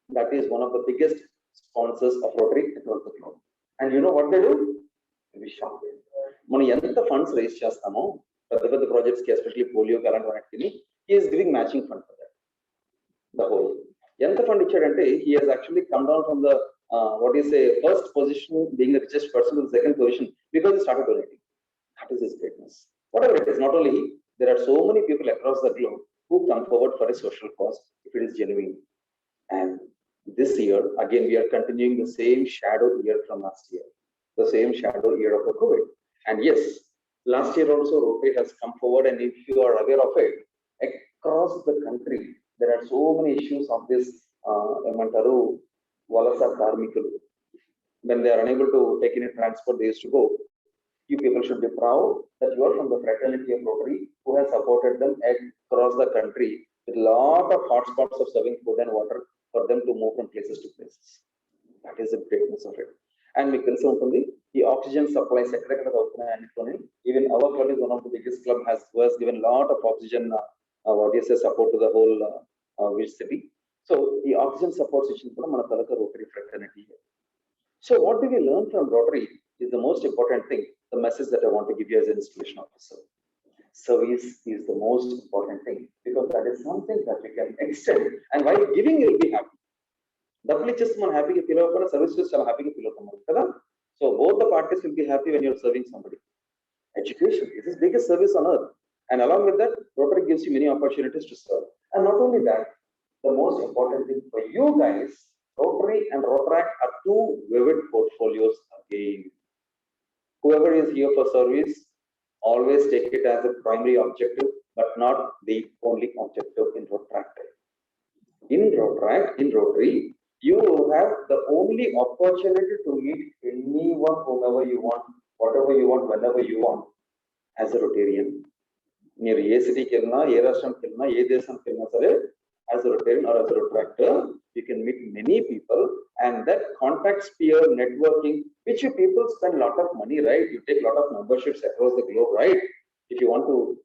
That is one of the biggest sponsors of Rotary across the globe. And you know what they do? You'll be shocked. Money the funds raised just the projects, especially polio, he is giving matching fund for that. The whole. Yanta fund he has actually come down from the first position, being the richest person, to the second position because he started donating. That is his greatness. Whatever it is, not only he, there are so many people across the globe who come forward for a social cause if it is genuine. And this year, again, we are continuing the same shadow year from last year, the same shadow year of the COVID. And yes, last year also Rotary has come forward, and if you are aware of it, across the country, there are so many issues of this Valasa Karmikulu. When they are unable to take any transport, they used to go. You people should be proud that you are from the fraternity of Rotary who has supported them across the country with a lot of hotspots of serving food and water for them to move from places to places. That is the greatness of it. And we can see the oxygen supply sector, even our club is one of the biggest club who has given a lot of oxygen support to the whole city. So the oxygen support system is Rotary fraternity. So what do we learn from Rotary is the most important thing, the message that I want to give you as an installation officer. Service is the most important thing because that is something that we can extend, and while giving you'll be happy. Doubly just one happy service is happy. So both the parties will be happy when you're serving somebody. Education is the biggest service on earth. And along with that, Rotary gives you many opportunities to serve. And not only that, the most important thing for you guys, Rotary and ROTARACT are two vivid portfolios again. Whoever is here for service, always take it as a primary objective, but not the only objective in ROTARACT. In ROTARACT, in Rotary, you have the only opportunity to meet anyone, whomever you want, whatever you want, whenever you want, as a Rotarian. Near a city, as a Rotarian or as a Rotaractor, you can meet many people, and that contact sphere networking, which you people spend a lot of money, right? You take a lot of memberships across the globe, right? If you want to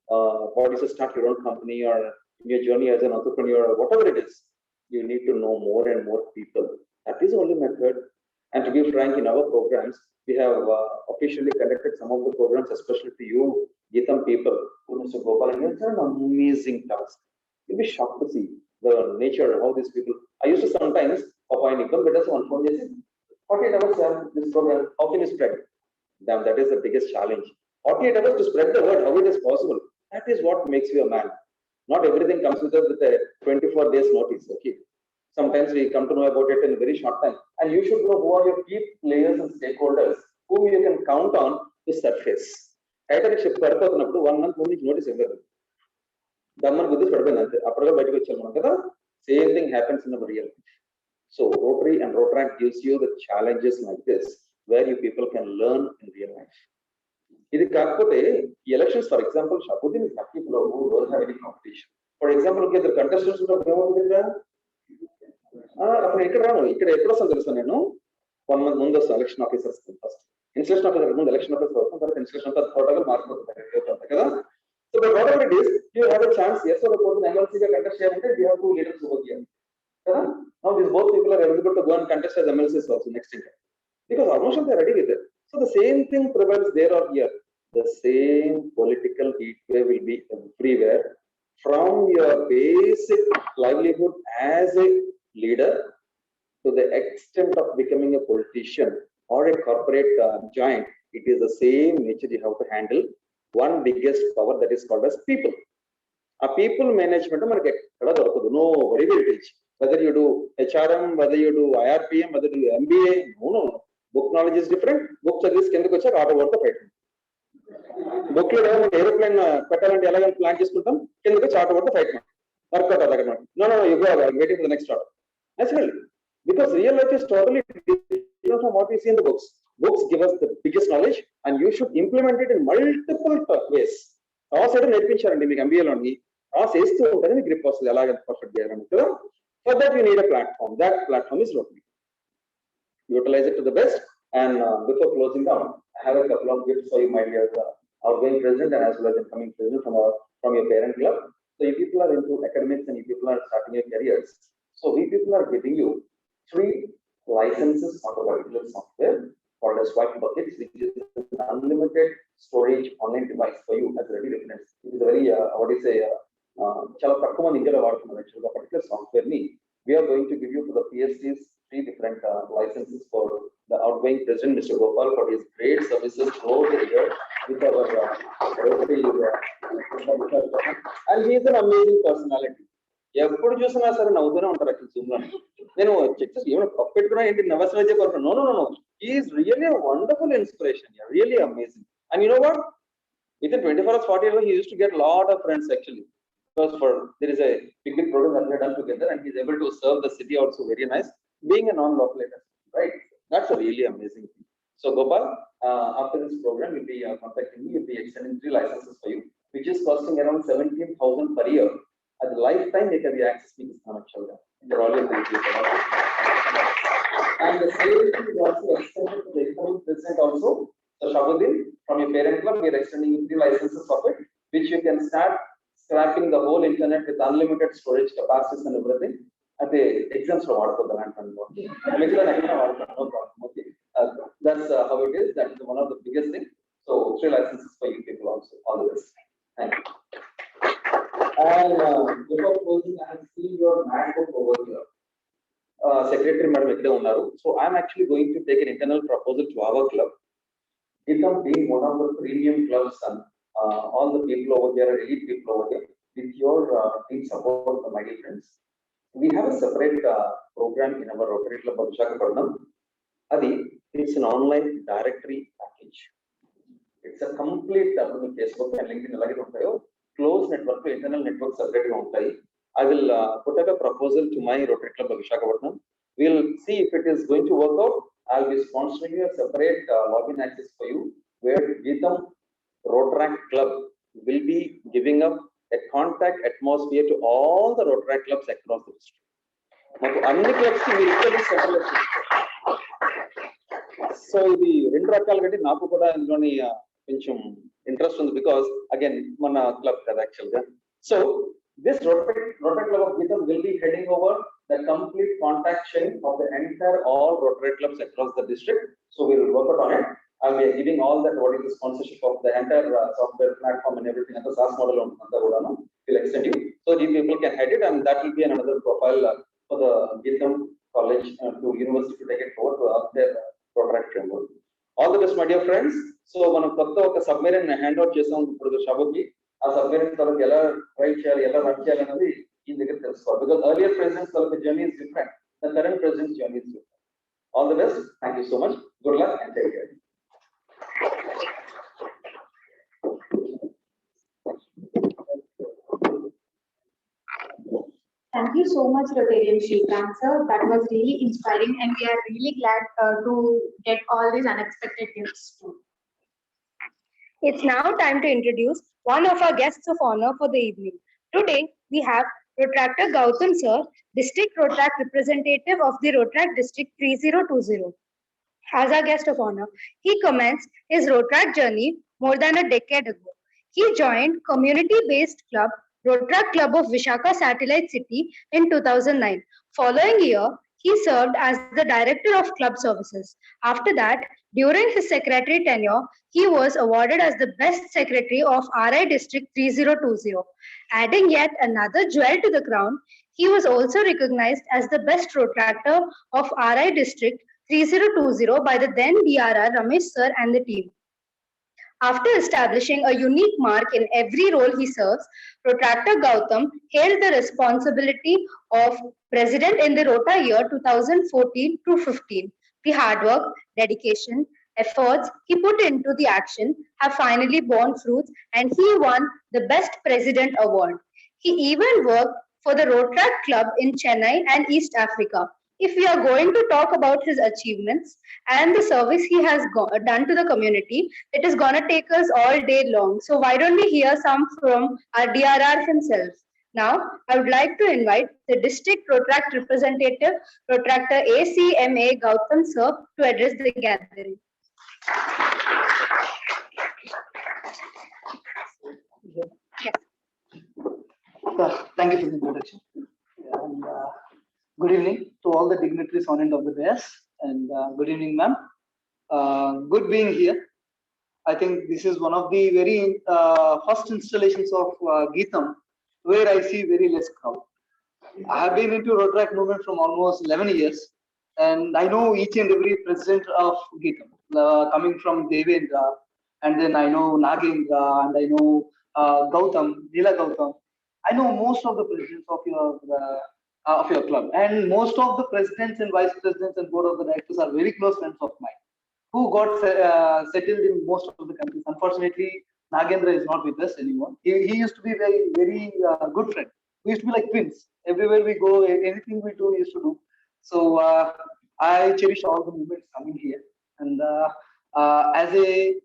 start your own company or in your journey as an entrepreneur or whatever it is, you need to know more and more people. That is the only method. And to be frank, in our programs, we have officially conducted some of the programs, especially to you, GITAM people, Mr. Gopal, and it's an amazing task. You'll be shocked to see the nature, how these people. I used to sometimes, this program, how can you spread? Damn, that is the biggest challenge. 48 hours to spread the word, how it is possible. That is what makes you a man. Not everything comes with us with a 24 days notice. Okay. Sometimes we come to know about it in a very short time. And you should know who are your key players and stakeholders whom you can count on to surface. 1 month notice everything. Same thing happens in our real life. So Rotary and ROTARACT gives you the challenges like this, where you people can learn in real life. Elections, for example, Shabuddin is happy who don't have any competition. For example, the contestants would have 1 month election officers first. Installation officer ముందు election officer అవుతుంది, తర్వాత installation officer protocol మారిపోతుంది కదా. So but whatever it is, you have a chance. Yes or no, MLC గా contest చేయాలంటే you have two leaders over here. కదా? Now these both people are eligible to go and contest as MLCs also next year, because almost they are ready with it. So the same thing prevails there or here. The same political heat wave will be everywhere, from your basic livelihood as a leader to the extent of becoming a politician or a corporate giant. It is the same nature you have to handle. One biggest power, that is called as people. A people management మనకి ఎక్కడ దొరకదు. No very teach. Whether you do HRM, whether you do IRPM, whether you do MBA, no. Book knowledge is different. Book service కిందకి వచ్చాక auto work fight. Book లో aeroplane పెట్టాలంటే ఎలాగని plan చేసుకుంటాం, కిందకి వచ్చి ఆటో వర్క్ ఫైట్ వర్కౌట్ అవుతుంది అక్కడ. No, you go waiting for the next order. Naturally, because real life is totally different from what we see in the books. Books give us the biggest knowledge and you should implement it in multiple ways. Toss అయితే నేర్పించారండి మీకు MBAలోని, toss వేస్తూ ఉంటుంది మీకు grip వస్తుంది ఎలాగ perfect చేయాలని. For that you need a platform. That platform is Rotary. Utilize it to the best. And before closing down, I have a couple of gifts for you, my dear outgoing president and as well as incoming president from your parent club. So if people are into academics and if people are starting your careers, so we people are giving you 3 licenses on a particular software called as White Buckets, which is an unlimited storage online device for you as a ready reference. It is a very what do you say, చాలా తక్కువ మంది ఇండియాలో వాడుతున్నారు యాక్చువల్గా particular software ని. We are going to give you for the PSCs 3 different licenses for the outgoing president, Mr. Gopal, for his great services throughout the year with our Rotary, and he is an amazing personality. ఎప్పుడు చూసినా సరే నవ్వుతూనే ఉంటారు అక్కడ Zoom లో. నేను check చేసి ఏమైనా కప్ పెట్టుకున్నా ఏంటి నవసరాజే కోరుకున్నాను. No no no, he is really a wonderful inspiration. Yeah, really amazing. And you know what? Within 24 hours, 40 hours, he used to get a lot of friends actually. Because there is a big program that we have done together, and he is able to serve the city also very nice, being a non-local, right? That's a really amazing thing. So Gopal, after this program, we'll be contacting you. We'll be extending 3 licenses for you, which is costing around 17,000 per year. At the lifetime, they can be accessing this connection. They're always going to be. And the same thing is also extended to the incoming president also. So Shabuddin, from your parent club, we are extending 3 licenses of it, which you can start scrapping the whole internet with unlimited storage capacities and everything. At the exams from out of the land fund. No problem. Okay. That's how it is. That is one of the biggest things. So 3 licenses for you people also. All the best. Thank you. And before closing, I have seen your MacBook over here. Secretary Madam ikkade unnaru. So I am actually going to take an internal proposal to our club. GITAM being one of the premium clubs, and all the people over there are elite people over there. With your team support, my dear friends, we have a separate program in our Rotary Club of Visakhapatnam. Adi, it's an online directory package. It's a complete Facebook and LinkedIn alage untayo. Close network, internal network separate ga untayi. I will put up a proposal to my Rotary Club of Visakhapatnam. We'll see if it is going to work out. I'll be sponsoring you a separate login access for you, where GITAM ROTARACT Club will be giving up a contact atmosphere to all the ROTARACT clubs across the district. Now, anni clubs ki meer ikkada settle chestukovachu. So idi rendu rakalu gatti naaku kuda indloni koncham interest undi, because again mana club kada actually ga. So this Rotary Club of GITAM will be heading over the complete contact chain of the entire all Rotary clubs across the district. So we will work on it. I'll be giving all that what is the sponsorship of the entire software platform and everything. And the SaaS model on the will extend you. So these people can head it, and that will be another profile for the GITAM college to university to take it forward to up their Rotaract framework. All the best, my dear friends. So మనం కొత్త ఒక submarine hand out చేసాం ఇప్పుడు షాబుకి. ఆ submarine తర్వాత ఎలా try చేయాలి, ఎలా రన్ చేయాలి అనేది ఈ దగ్గర తెలుసుకోవాలి. Because earlier presidents the journey is different. The current president's journey is different. All the best. Thank you so much. Good luck and take care. Thank you so much, Rotarian Shrikant sir. That was really inspiring, and we are really glad to get all these unexpected gifts too. It's now time to introduce one of our guests of honor for the evening. Today, we have Rotaractor Gautam sir, District Rotaract Representative of the Rotaract District 3020. as our guest of honor. He commenced his ROTARACT journey more than a decade ago. He joined community-based club ROTARACT Club of Vishaka Satellite City in 2009. Following year, he served as the director of club services. After that, during his secretary tenure, he was awarded as the best secretary of RI District 3020. Adding yet another jewel to the crown, he was also recognized as the best rotractor of RI District 3020 by the then DRR Ramesh sir and the team. After establishing a unique mark in every role he serves, Protractor Gautam held the responsibility of president in the Rota year 2014 to 15. The hard work, dedication, efforts he put into the action have finally borne fruits, and he won the Best President Award. He even worked for the Rotract Club in Chennai and East Africa. If we are going to talk about his achievements and the service he has done to the community, it is going to take us all day long. So why don't we hear some from our DRR himself? Now, I would like to invite the district Protract representative, Protractor ACMA Gautam sir, to address the gathering. Yes. Thank you for the introduction. And, good evening to all the dignitaries on end of the dais, and good evening, ma'am. Good being here. I think this is one of the very first installations of GITAM where I see very less crowd. I have been into ROTARACT movement from almost 11 years, and I know each and every president of GITAM, coming from Devendra, and then I know Nagendra, and I know Gautam, Neela Gautam. I know most of the presidents of your club, and most of the presidents and vice presidents and board of the directors are very close friends of mine who got settled in most of the countries. Unfortunately, Nagendra is not with us anymore. He used to be very good friend. We used to be like twins. Everywhere we go, anything we do, we used to do. So I cherish all the moments coming here. And as a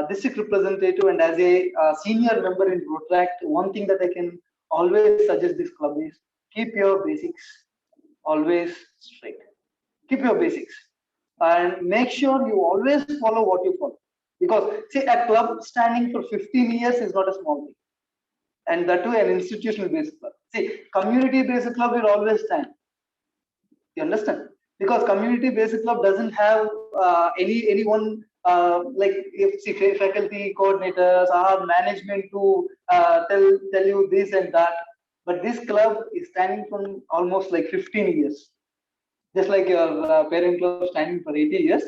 district representative and as a senior member in ROTARACT, one thing that I can always suggest this club is keep your basics always straight. Keep your basics and make sure you always follow what you follow. Because see, a club standing for 15 years is not a small thing. And that too an institutional based club. See, community based club will always stand. You understand? Because community based club doesn't have anyone like if see, faculty coordinators or management to tell you this and that. But this club is standing from almost like 15 years. Just like your parent club standing for 80 years.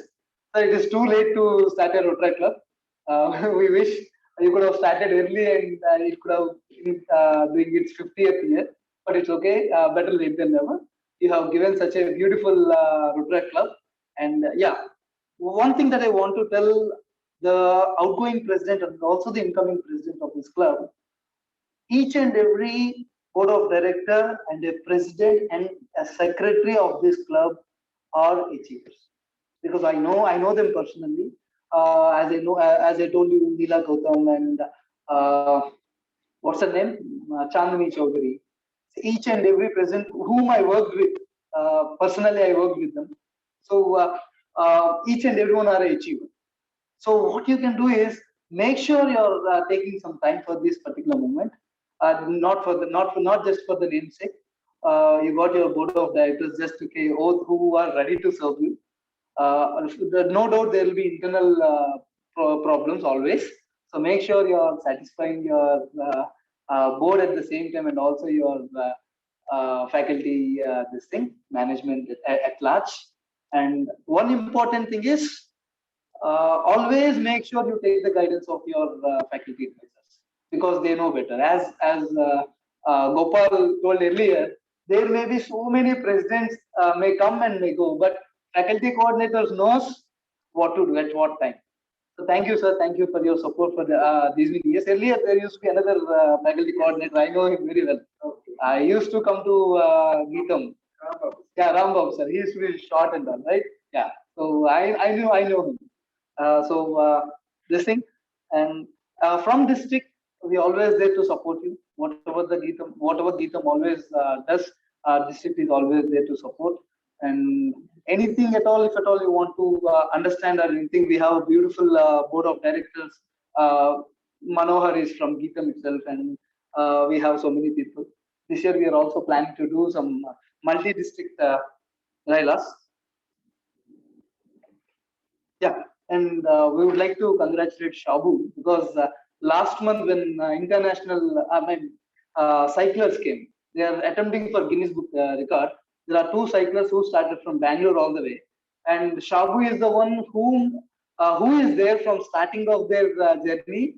So it is too late to start a ROTARACT club. We wish you could have started early and it could have been doing its 50th year. But it's okay, better late than never. You have given such a beautiful ROTARACT club. And yeah, one thing that I want to tell the outgoing president and also the incoming president of this club, each and every board of director and a president and a secretary of this club are achievers, because I know them personally. As I told you, Neela Gautam and what's her name, Chandani Chaudhary. Each and every president whom I worked with personally, I worked with them. So each and everyone are an achiever. So what you can do is make sure you're taking some time for this particular moment. Not just for the namesake. You got your board of directors just to take oath who are ready to serve you. No doubt there will be internal problems always. So make sure you are satisfying your board at the same time and also your faculty, management at large. And one important thing is always make sure you take the guidance of your faculty advisors, because they know better. As Gopal told earlier, there may be so many presidents may come and may go, but faculty coordinators knows what to do at what time. So thank you, sir. Thank you for your support for these many years. Earlier, there used to be another faculty coordinator. I know him very well. Okay. I used to come to GITAM. Yeah, Rambab, sir. He used to be short and all, right? Yeah. So I know him. This thing, and from district, we always there to support you. Whatever GITAM always does, district is always there to support. And anything at all, if at all you want to understand or anything, we have a beautiful board of directors. Manohar is from GITAM itself, and we have so many people. This year we are also planning to do some multi-district RILAs. Yeah, and we would like to congratulate Shabu because last month when international, cyclers came, they are attempting for Guinness Book record. There are 2 cyclers who started from Bangalore all the way, and Shabu is the one who is there from starting of their journey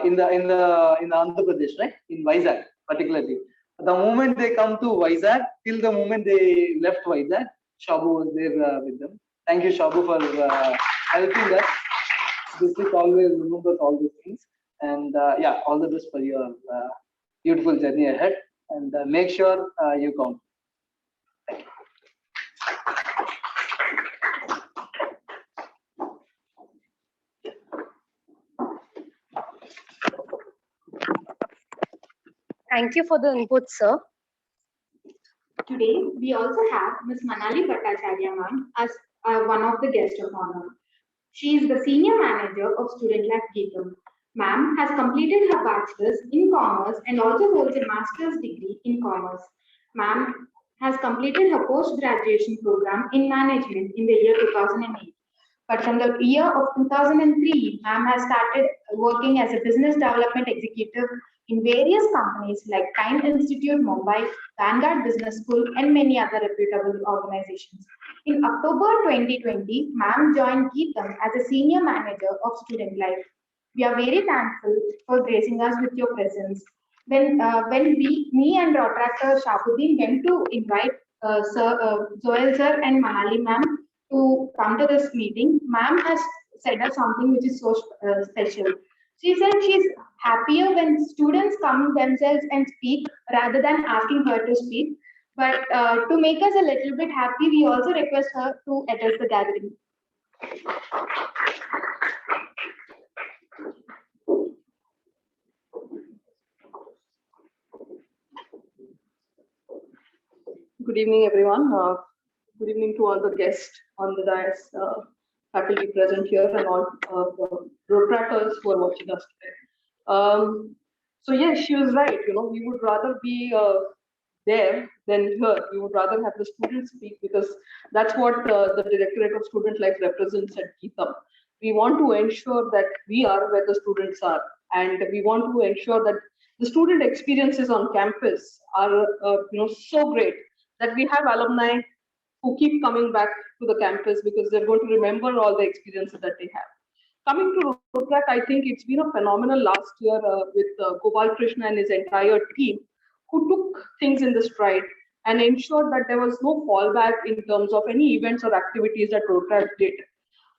in the Andhra Pradesh, right? In VIZAG, particularly. The moment they come to VIZAG, till the moment they left VIZAG, Shabu was there with them. Thank you, Shabu, for helping us. District always remembers all these things, and yeah, all the best for your beautiful journey ahead, and make sure you count. Thank you. Thank you for the input, sir. Today, we also have Ms. Manali Bhattacharya ma'am as one of the guests of honor. She is the Senior Manager of Student Life GITAM. Ma'am has completed her bachelor's in commerce and also holds a master's degree in commerce. Ma'am has completed her post-graduation program in management in the year 2008. But from the year of 2003, ma'am has started working as a business development executive in various companies like Time Institute Mumbai, Vanguard Business School, and many other reputable organizations. In October 2020, ma'am joined GITAM as a Senior Manager of Student Life. We are very thankful for gracing us with your presence. When me and ROTARACT Shabuddin went to invite Zoel sir and Manali ma'am to come to this meeting, ma'am has said us something which is so special. She said she's happier when students come themselves and speak rather than asking her to speak. But to make us a little bit happy, we also request her to address the gathering. Good evening, everyone. Good evening to all the guests on the dais, faculty present here, and all the ROTARACTers who are watching us today. So yes, she was right. We would rather be there than here. We would rather have the students speak because that's what the Directorate of Student Life represents at GITAM. We want to ensure that we are where the students are, and we want to ensure that the student experiences on campus are so great that we have alumni who keep coming back to the campus because they're going to remember all the experiences that they have. Coming to ROTARACT, I think it's been a phenomenal last year with Gopal Krishna and his entire team, who took things in the stride and ensured that there was no fallback in terms of any events or activities that ROTARACT did.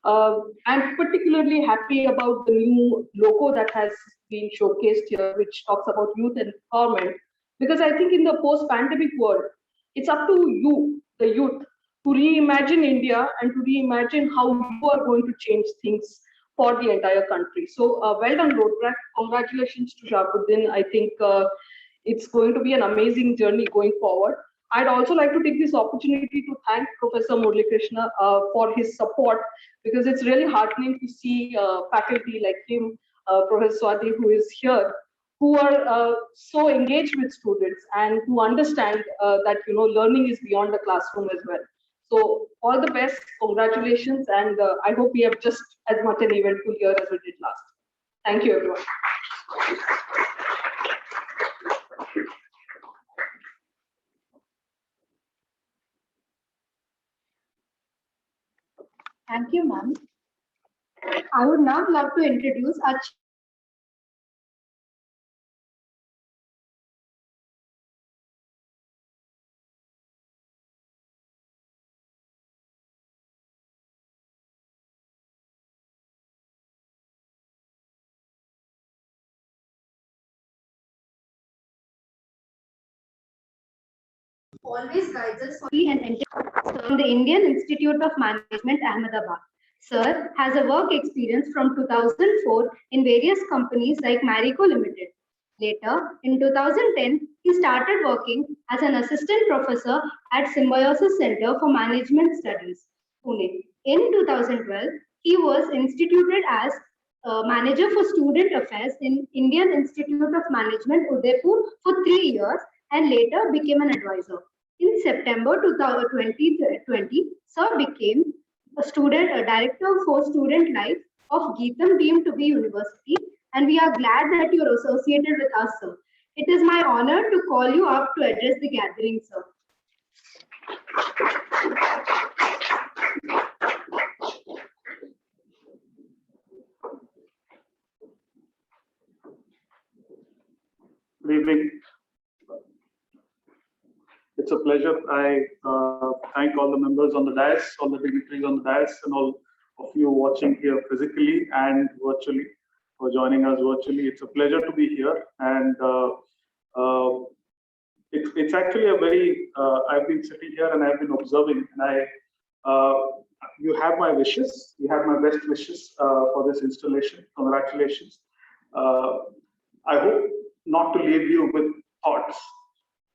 I'm particularly happy about the new logo that has been showcased here, which talks about youth empowerment, because I think in the post-pandemic world, it's up to you, the youth, to reimagine India and to reimagine how you are going to change things for the entire country. So well done, ROTARACT. Congratulations to Shabuddin. I think it's going to be an amazing journey going forward. I'd also like to take this opportunity to thank Professor Murali Krishna for his support, because it's really heartening to see faculty like him, Professor Swati, who is here, who are so engaged with students and who understand that learning is beyond the classroom as well. So all the best, congratulations, and I hope we have just as much an eventful year as we did last. Thank you, everyone. Thank you, ma'am. I would now love to introduce our always guides us and from the Indian Institute of Management, Ahmedabad. Sir has a work experience from 2004 in various companies like Marico Limited. Later, in 2010, he started working as an assistant professor at Symbiosis Center for Management Studies, Pune. In 2012, he was instituted as manager for student affairs in Indian Institute of Management, Udaipur, for 3 years and later became an advisor. In September 2020, Sir became a director for student life of GITAM deemed to be university, and we are glad that you're associated with us, sir. It is my honor to call you up to address the gathering, sir. Good evening. It's a pleasure. I thank all the members on the dais, all the dignitaries on the dais, and all of you watching here physically and virtually for joining us virtually. It's a pleasure to be here, and it's actually a very. I've been sitting here and I've been observing, and you have my wishes. You have my best wishes for this installation. Congratulations. I hope not to leave you with thoughts,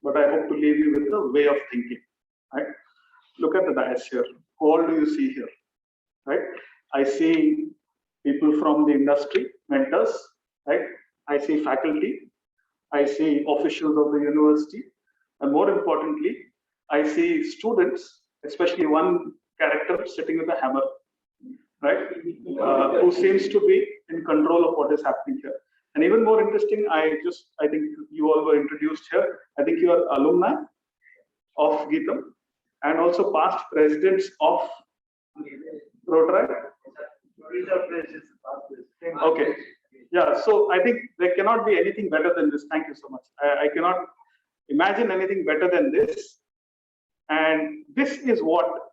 but I hope to leave you with a way of thinking. Right? Look at the dais here. Who all do you see here? Right? I see people from the industry, mentors. Right? I see faculty. I see officials of the university, and more importantly, I see students, especially one character sitting with a hammer, right? Who seems to be in control of what is happening here. And even more interesting, I think you all were introduced here. I think you are alumni of GITAM and also past presidents of ROTARACT. Okay. Yeah, so I think there cannot be anything better than this. Thank you so much. I cannot imagine anything better than this. And this is what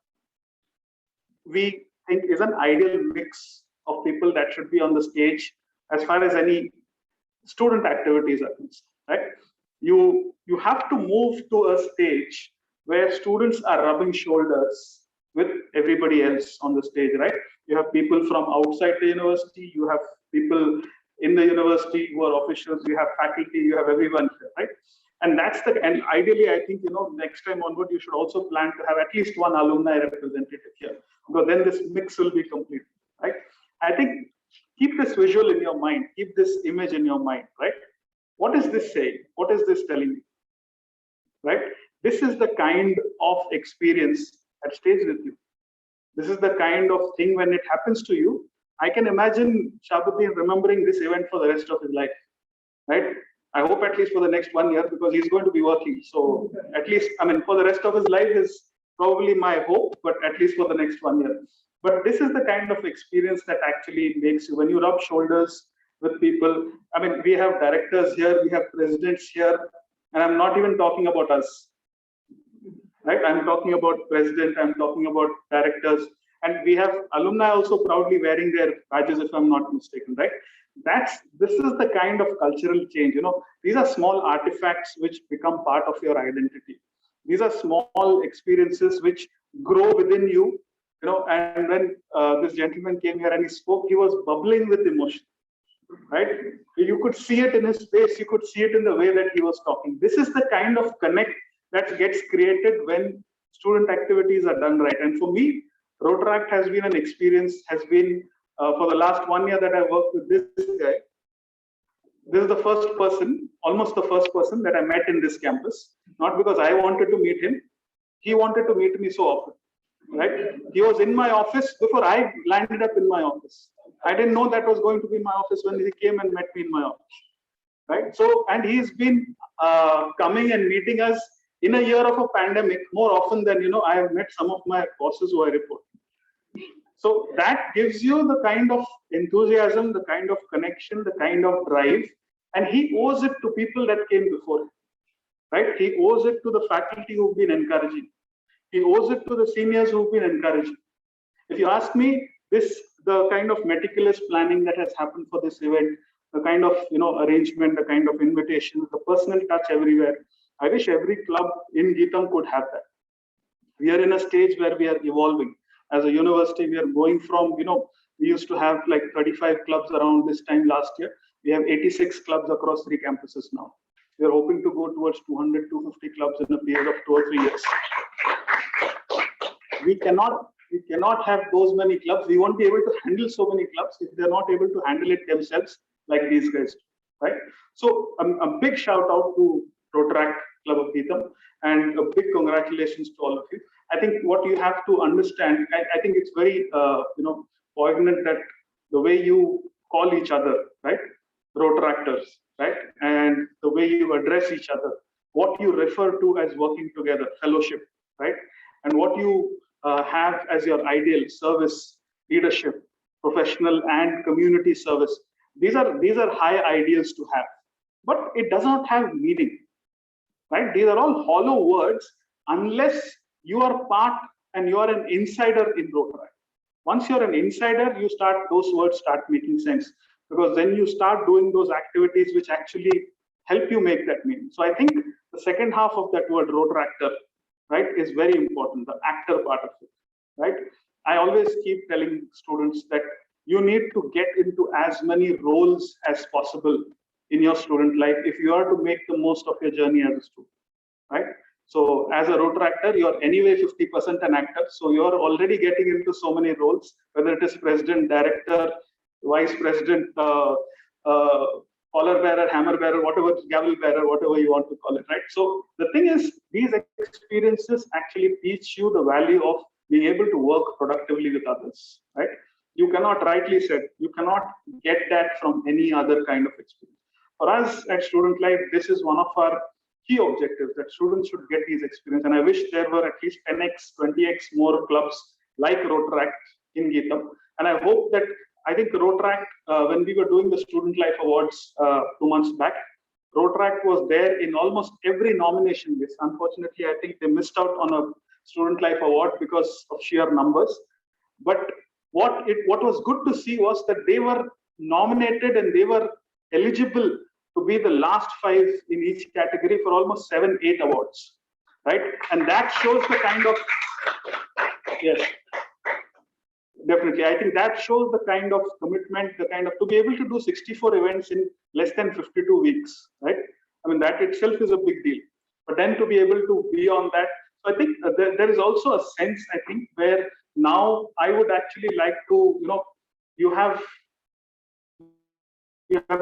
we think is an ideal mix of people that should be on the stage as far as any student activities are concerned, right? You have to move to a stage where students are rubbing shoulders with everybody else on the stage, right? You have people from outside the university, you have people in the university who are officials, you have faculty, you have everyone here, right? And and ideally, I think, next time onward, you should also plan to have at least one alumni representative here, because then this mix will be complete, right? I think keep this visual in your mind, keep this image in your mind, right? What is this saying? What is this telling you, right? This is the kind of experience that stays with you. This is the kind of thing when it happens to you. I can imagine Shabuddin remembering this event for the rest of his life, right? I hope at least for the next 1 year, because he's going to be working. So at least, for the rest of his life is probably my hope, but at least for the next 1 year. But this is the kind of experience that actually makes you, when you rub shoulders with people. We have directors here, we have presidents here, and I'm not even talking about us, right? I'm talking about president, I'm talking about directors, and we have alumni also proudly wearing their badges, if I'm not mistaken, right? This is the kind of cultural change. These are small artifacts which become part of your identity. These are small experiences which grow within you. And when this gentleman came here and he spoke, he was bubbling with emotion, right? You could see it in his face, you could see it in the way that he was talking. This is the kind of connect that gets created when student activities are done right. And for me, ROTARACT has been an experience, for the last 1 year that I worked with this guy. This is the first person, almost the first person that I met in this campus, not because I wanted to meet him, he wanted to meet me so often, right? He was in my office before I landed up in my office. I didn't know that was going to be my office when he came and met me in my office, right? So, and he's been coming and meeting us in a year of a pandemic more often than, I have met some of my bosses who I report. So that gives you the kind of enthusiasm, the kind of connection, the kind of drive, and he owes it to people that came before him, right? He owes it to the faculty who've been encouraging. He owes it to the seniors who've been encouraging. If you ask me, the kind of meticulous planning that has happened for this event, the kind of arrangement, the kind of invitation, the personal touch everywhere. I wish every club in GITAM could have that. We are in a stage where we are evolving. As a university, we are going from, we used to have like 35 clubs around this time last year. We have 86 clubs across 3 campuses now. We are hoping to go towards 200, 250 clubs in a period of 2 or 3 years. We cannot have those many clubs. We won't be able to handle so many clubs if they're not able to handle it themselves like these guys do, right? So a big shout out to ROTARACT Club of GITAM and a big congratulations to all of you. I think what you have to understand, I think it's very poignant that the way you call each other, right? Rotaractors, right? And the way you address each other, what you refer to as working together, fellowship, right? And what you have as your ideal service, leadership, professional and community service. These are high ideals to have, but it does not have meaning, right? These are all hollow words unless you are part and you are an insider in ROTARACT. Once you're an insider, those words start making sense, because then you start doing those activities which actually help you make that meaning. So I think the second half of that word, Rotaractor, right, is very important, the actor part of it, right? I always keep telling students that you need to get into as many roles as possible in your student life if you are to make the most of your journey as a student, right? So as a Rotaractor, you're anyway 50% an actor. So you're already getting into so many roles, whether it is president, director, vice president, collar bearer, hammer bearer, whatever, gavel bearer, whatever you want to call it, right? So the thing is, these experiences actually teach you the value of being able to work productively with others, right? You cannot, rightly said, you cannot get that from any other kind of experience. For us at Student Life, this is one of our key objectives, that students should get these experiences. And I wish there were at least 10x, 20x more clubs like ROTARACT in GITAM. And I hope that, I think ROTARACT, when we were doing the Student Life Awards 2 months back, ROTARACT was there in almost every nomination list. Unfortunately, I think they missed out on a Student Life Award because of sheer numbers. But what was good to see was that they were nominated and they were eligible to be the last 5 in each category for almost 7, 8 awards, right? And that shows the kind of, yes, definitely. I think that shows the kind of commitment, the kind of, to be able to do 64 events in less than 52 weeks, right? I mean, that itself is a big deal. But then to be able to be on that, so I think there is also a sense, I think, where now I would actually like to, you have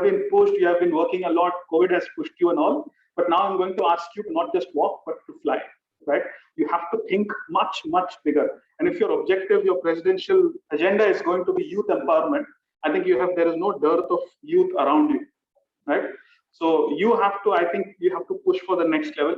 been pushed, you have been working a lot, COVID has pushed you and all, but now I'm going to ask you to not just walk, but to fly, right? You have to think much, much bigger. And if your objective, your presidential agenda is going to be youth empowerment, I think there is no dearth of youth around you, right? So you have to, I think you have to push for the next level.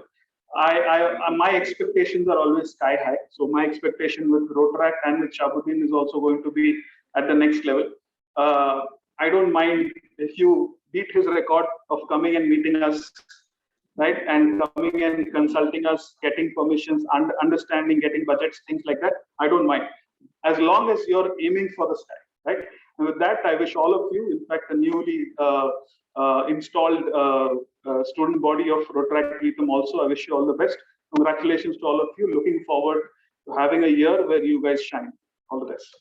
My expectations are always sky high. So my expectation with ROTARACT and with Shabuddin is also going to be at the next level. I don't mind if you beat his record of coming and meeting us, right? And coming and consulting us, getting permissions, understanding, getting budgets, things like that. I don't mind, as long as you're aiming for the sky, right? And with that, I wish all of you, in fact, the newly installed student body of ROTARACT GITAM also, I wish you all the best. Congratulations to all of you. Looking forward to having a year where you guys shine. All the best.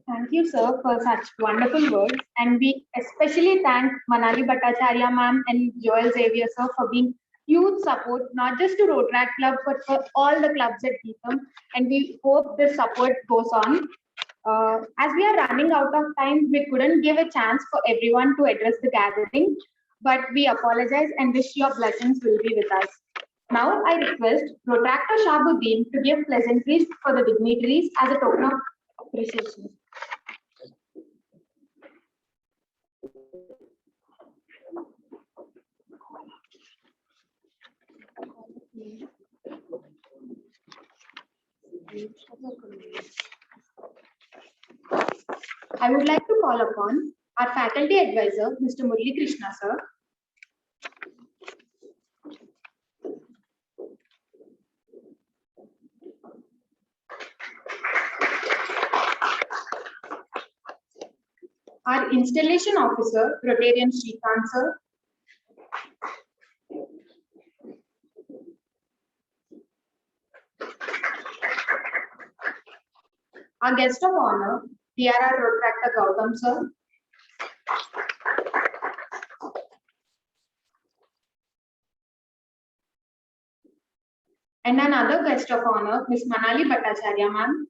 Thank you, sir, for such wonderful words. And we especially thank Manali Bhattacharya ma'am and Joel Xavier sir for being huge support, not just to ROTARACT Club, but for all the clubs at GITAM. And we hope this support goes on. As we are running out of time, we couldn't give a chance for everyone to address the gathering, but we apologize and wish your blessings will be with us. Now I request Rotaractor Shabuddin to give pleasantries for the dignitaries as a token of appreciation. I would like to call upon our faculty advisor, Mr. Murali Krishna, sir. Our installation officer, Rotarian Srikanth, sir. Our guest of honor, DRR Rotaractor Gautam sir. And another guest of honor, Ms. Manali Bhattacharya ma'am.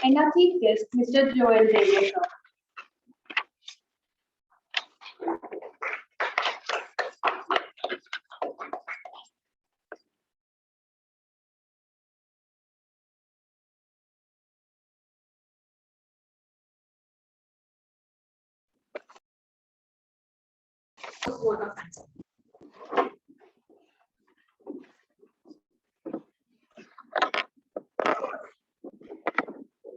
And our chief guest, Mr. Joel Xavier sir.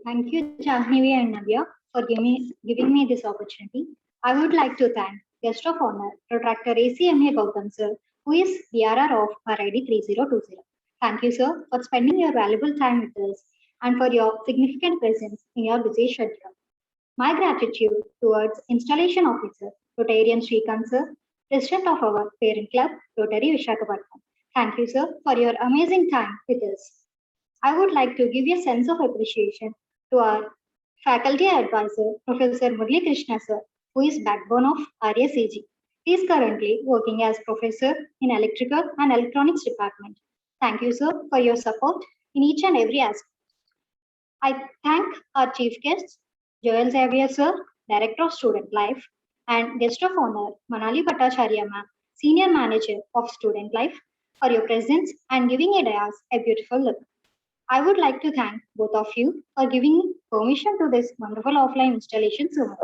Thank you, Jahnavi and Navya, for giving me this opportunity. I would like to thank guest of honor, Protractor ACMA Gautam sir, who is DRR of RID 3020. Thank you, sir, for spending your valuable time with us and for your significant presence in your busy schedule. My gratitude towards Installation Officer, Rotarian Srikant sir, President of our parent club, Rotary Visakhapatnam. Thank you, sir, for your amazing time with us. I would like to give you a sense of appreciation to our faculty advisor, Professor Murli Krishna sir, who is backbone of RACG. He is currently working as professor in Electrical and Electronics Department. Thank you, sir, for your support in each and every aspect. I thank our chief guests, Joel Xavier sir, Director of Student Life, and guest of honor, Manali Bhattacharya ma'am, Senior Manager of Student Life, for your presence and giving a dais a beautiful look. I would like to thank both of you for giving permission to this wonderful offline installation ceremony.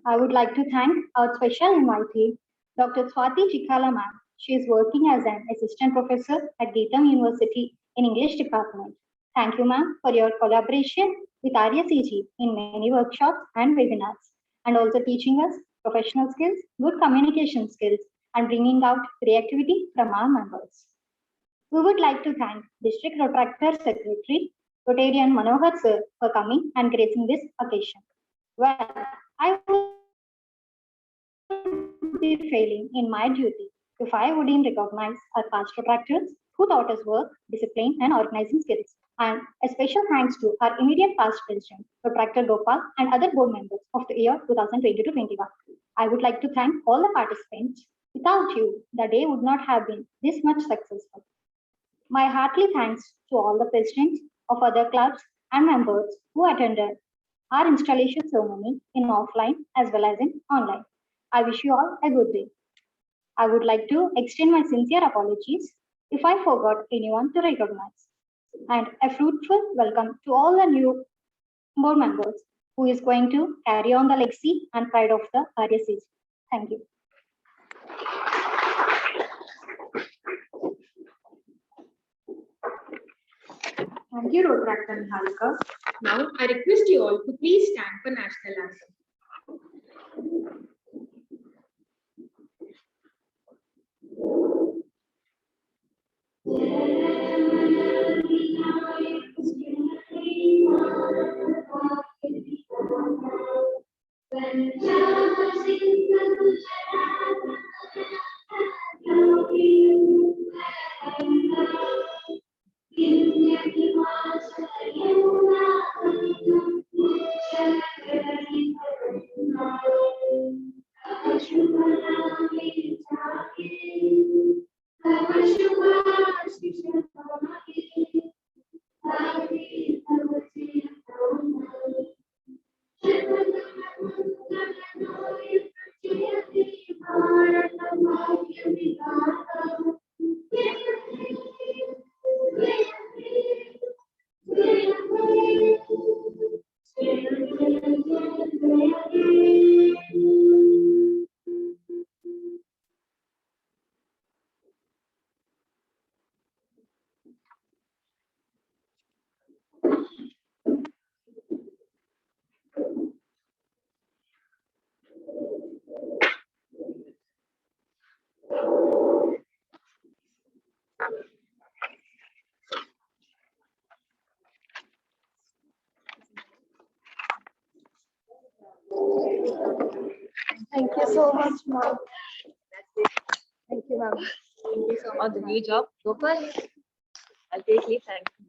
I would like to thank our special invitee, Dr. Swati Chikala ma'am. She is working as an assistant professor at GITAM University in English department. Thank you, ma'am, for your collaboration with RACG in many workshops and webinars, and also teaching us professional skills, good communication skills, and bringing out creativity from our members. We would like to thank District Rotaractor Secretary, Rotarian Manohar sir, for coming and gracing this occasion. Well, I would be failing in my duty if I wouldn't recognize our past Rotaractors who taught us work, discipline, and organizing skills. And a special thanks to our immediate past president, Rotaractor Gopal, and other board members of the year 2020-21. I would like to thank all the participants. Without you, the day would not have been this much successful. My heartily thanks to all the presidents of other clubs and members who attended our installation ceremony in offline as well as in online. I wish you all a good day. I would like to extend my sincere apologies if I forgot anyone to recognize, and a fruitful welcome to all the new board members who is going to carry on the legacy and pride of the RACG. Thank you. Thank you, Rotaractor Nihalika. Now, I request you all to please stand for national anthem. Thank you so much, ma'am. Thank you, ma'am. Thank you so much. New job. Gopal, I'll take leave. Thank you.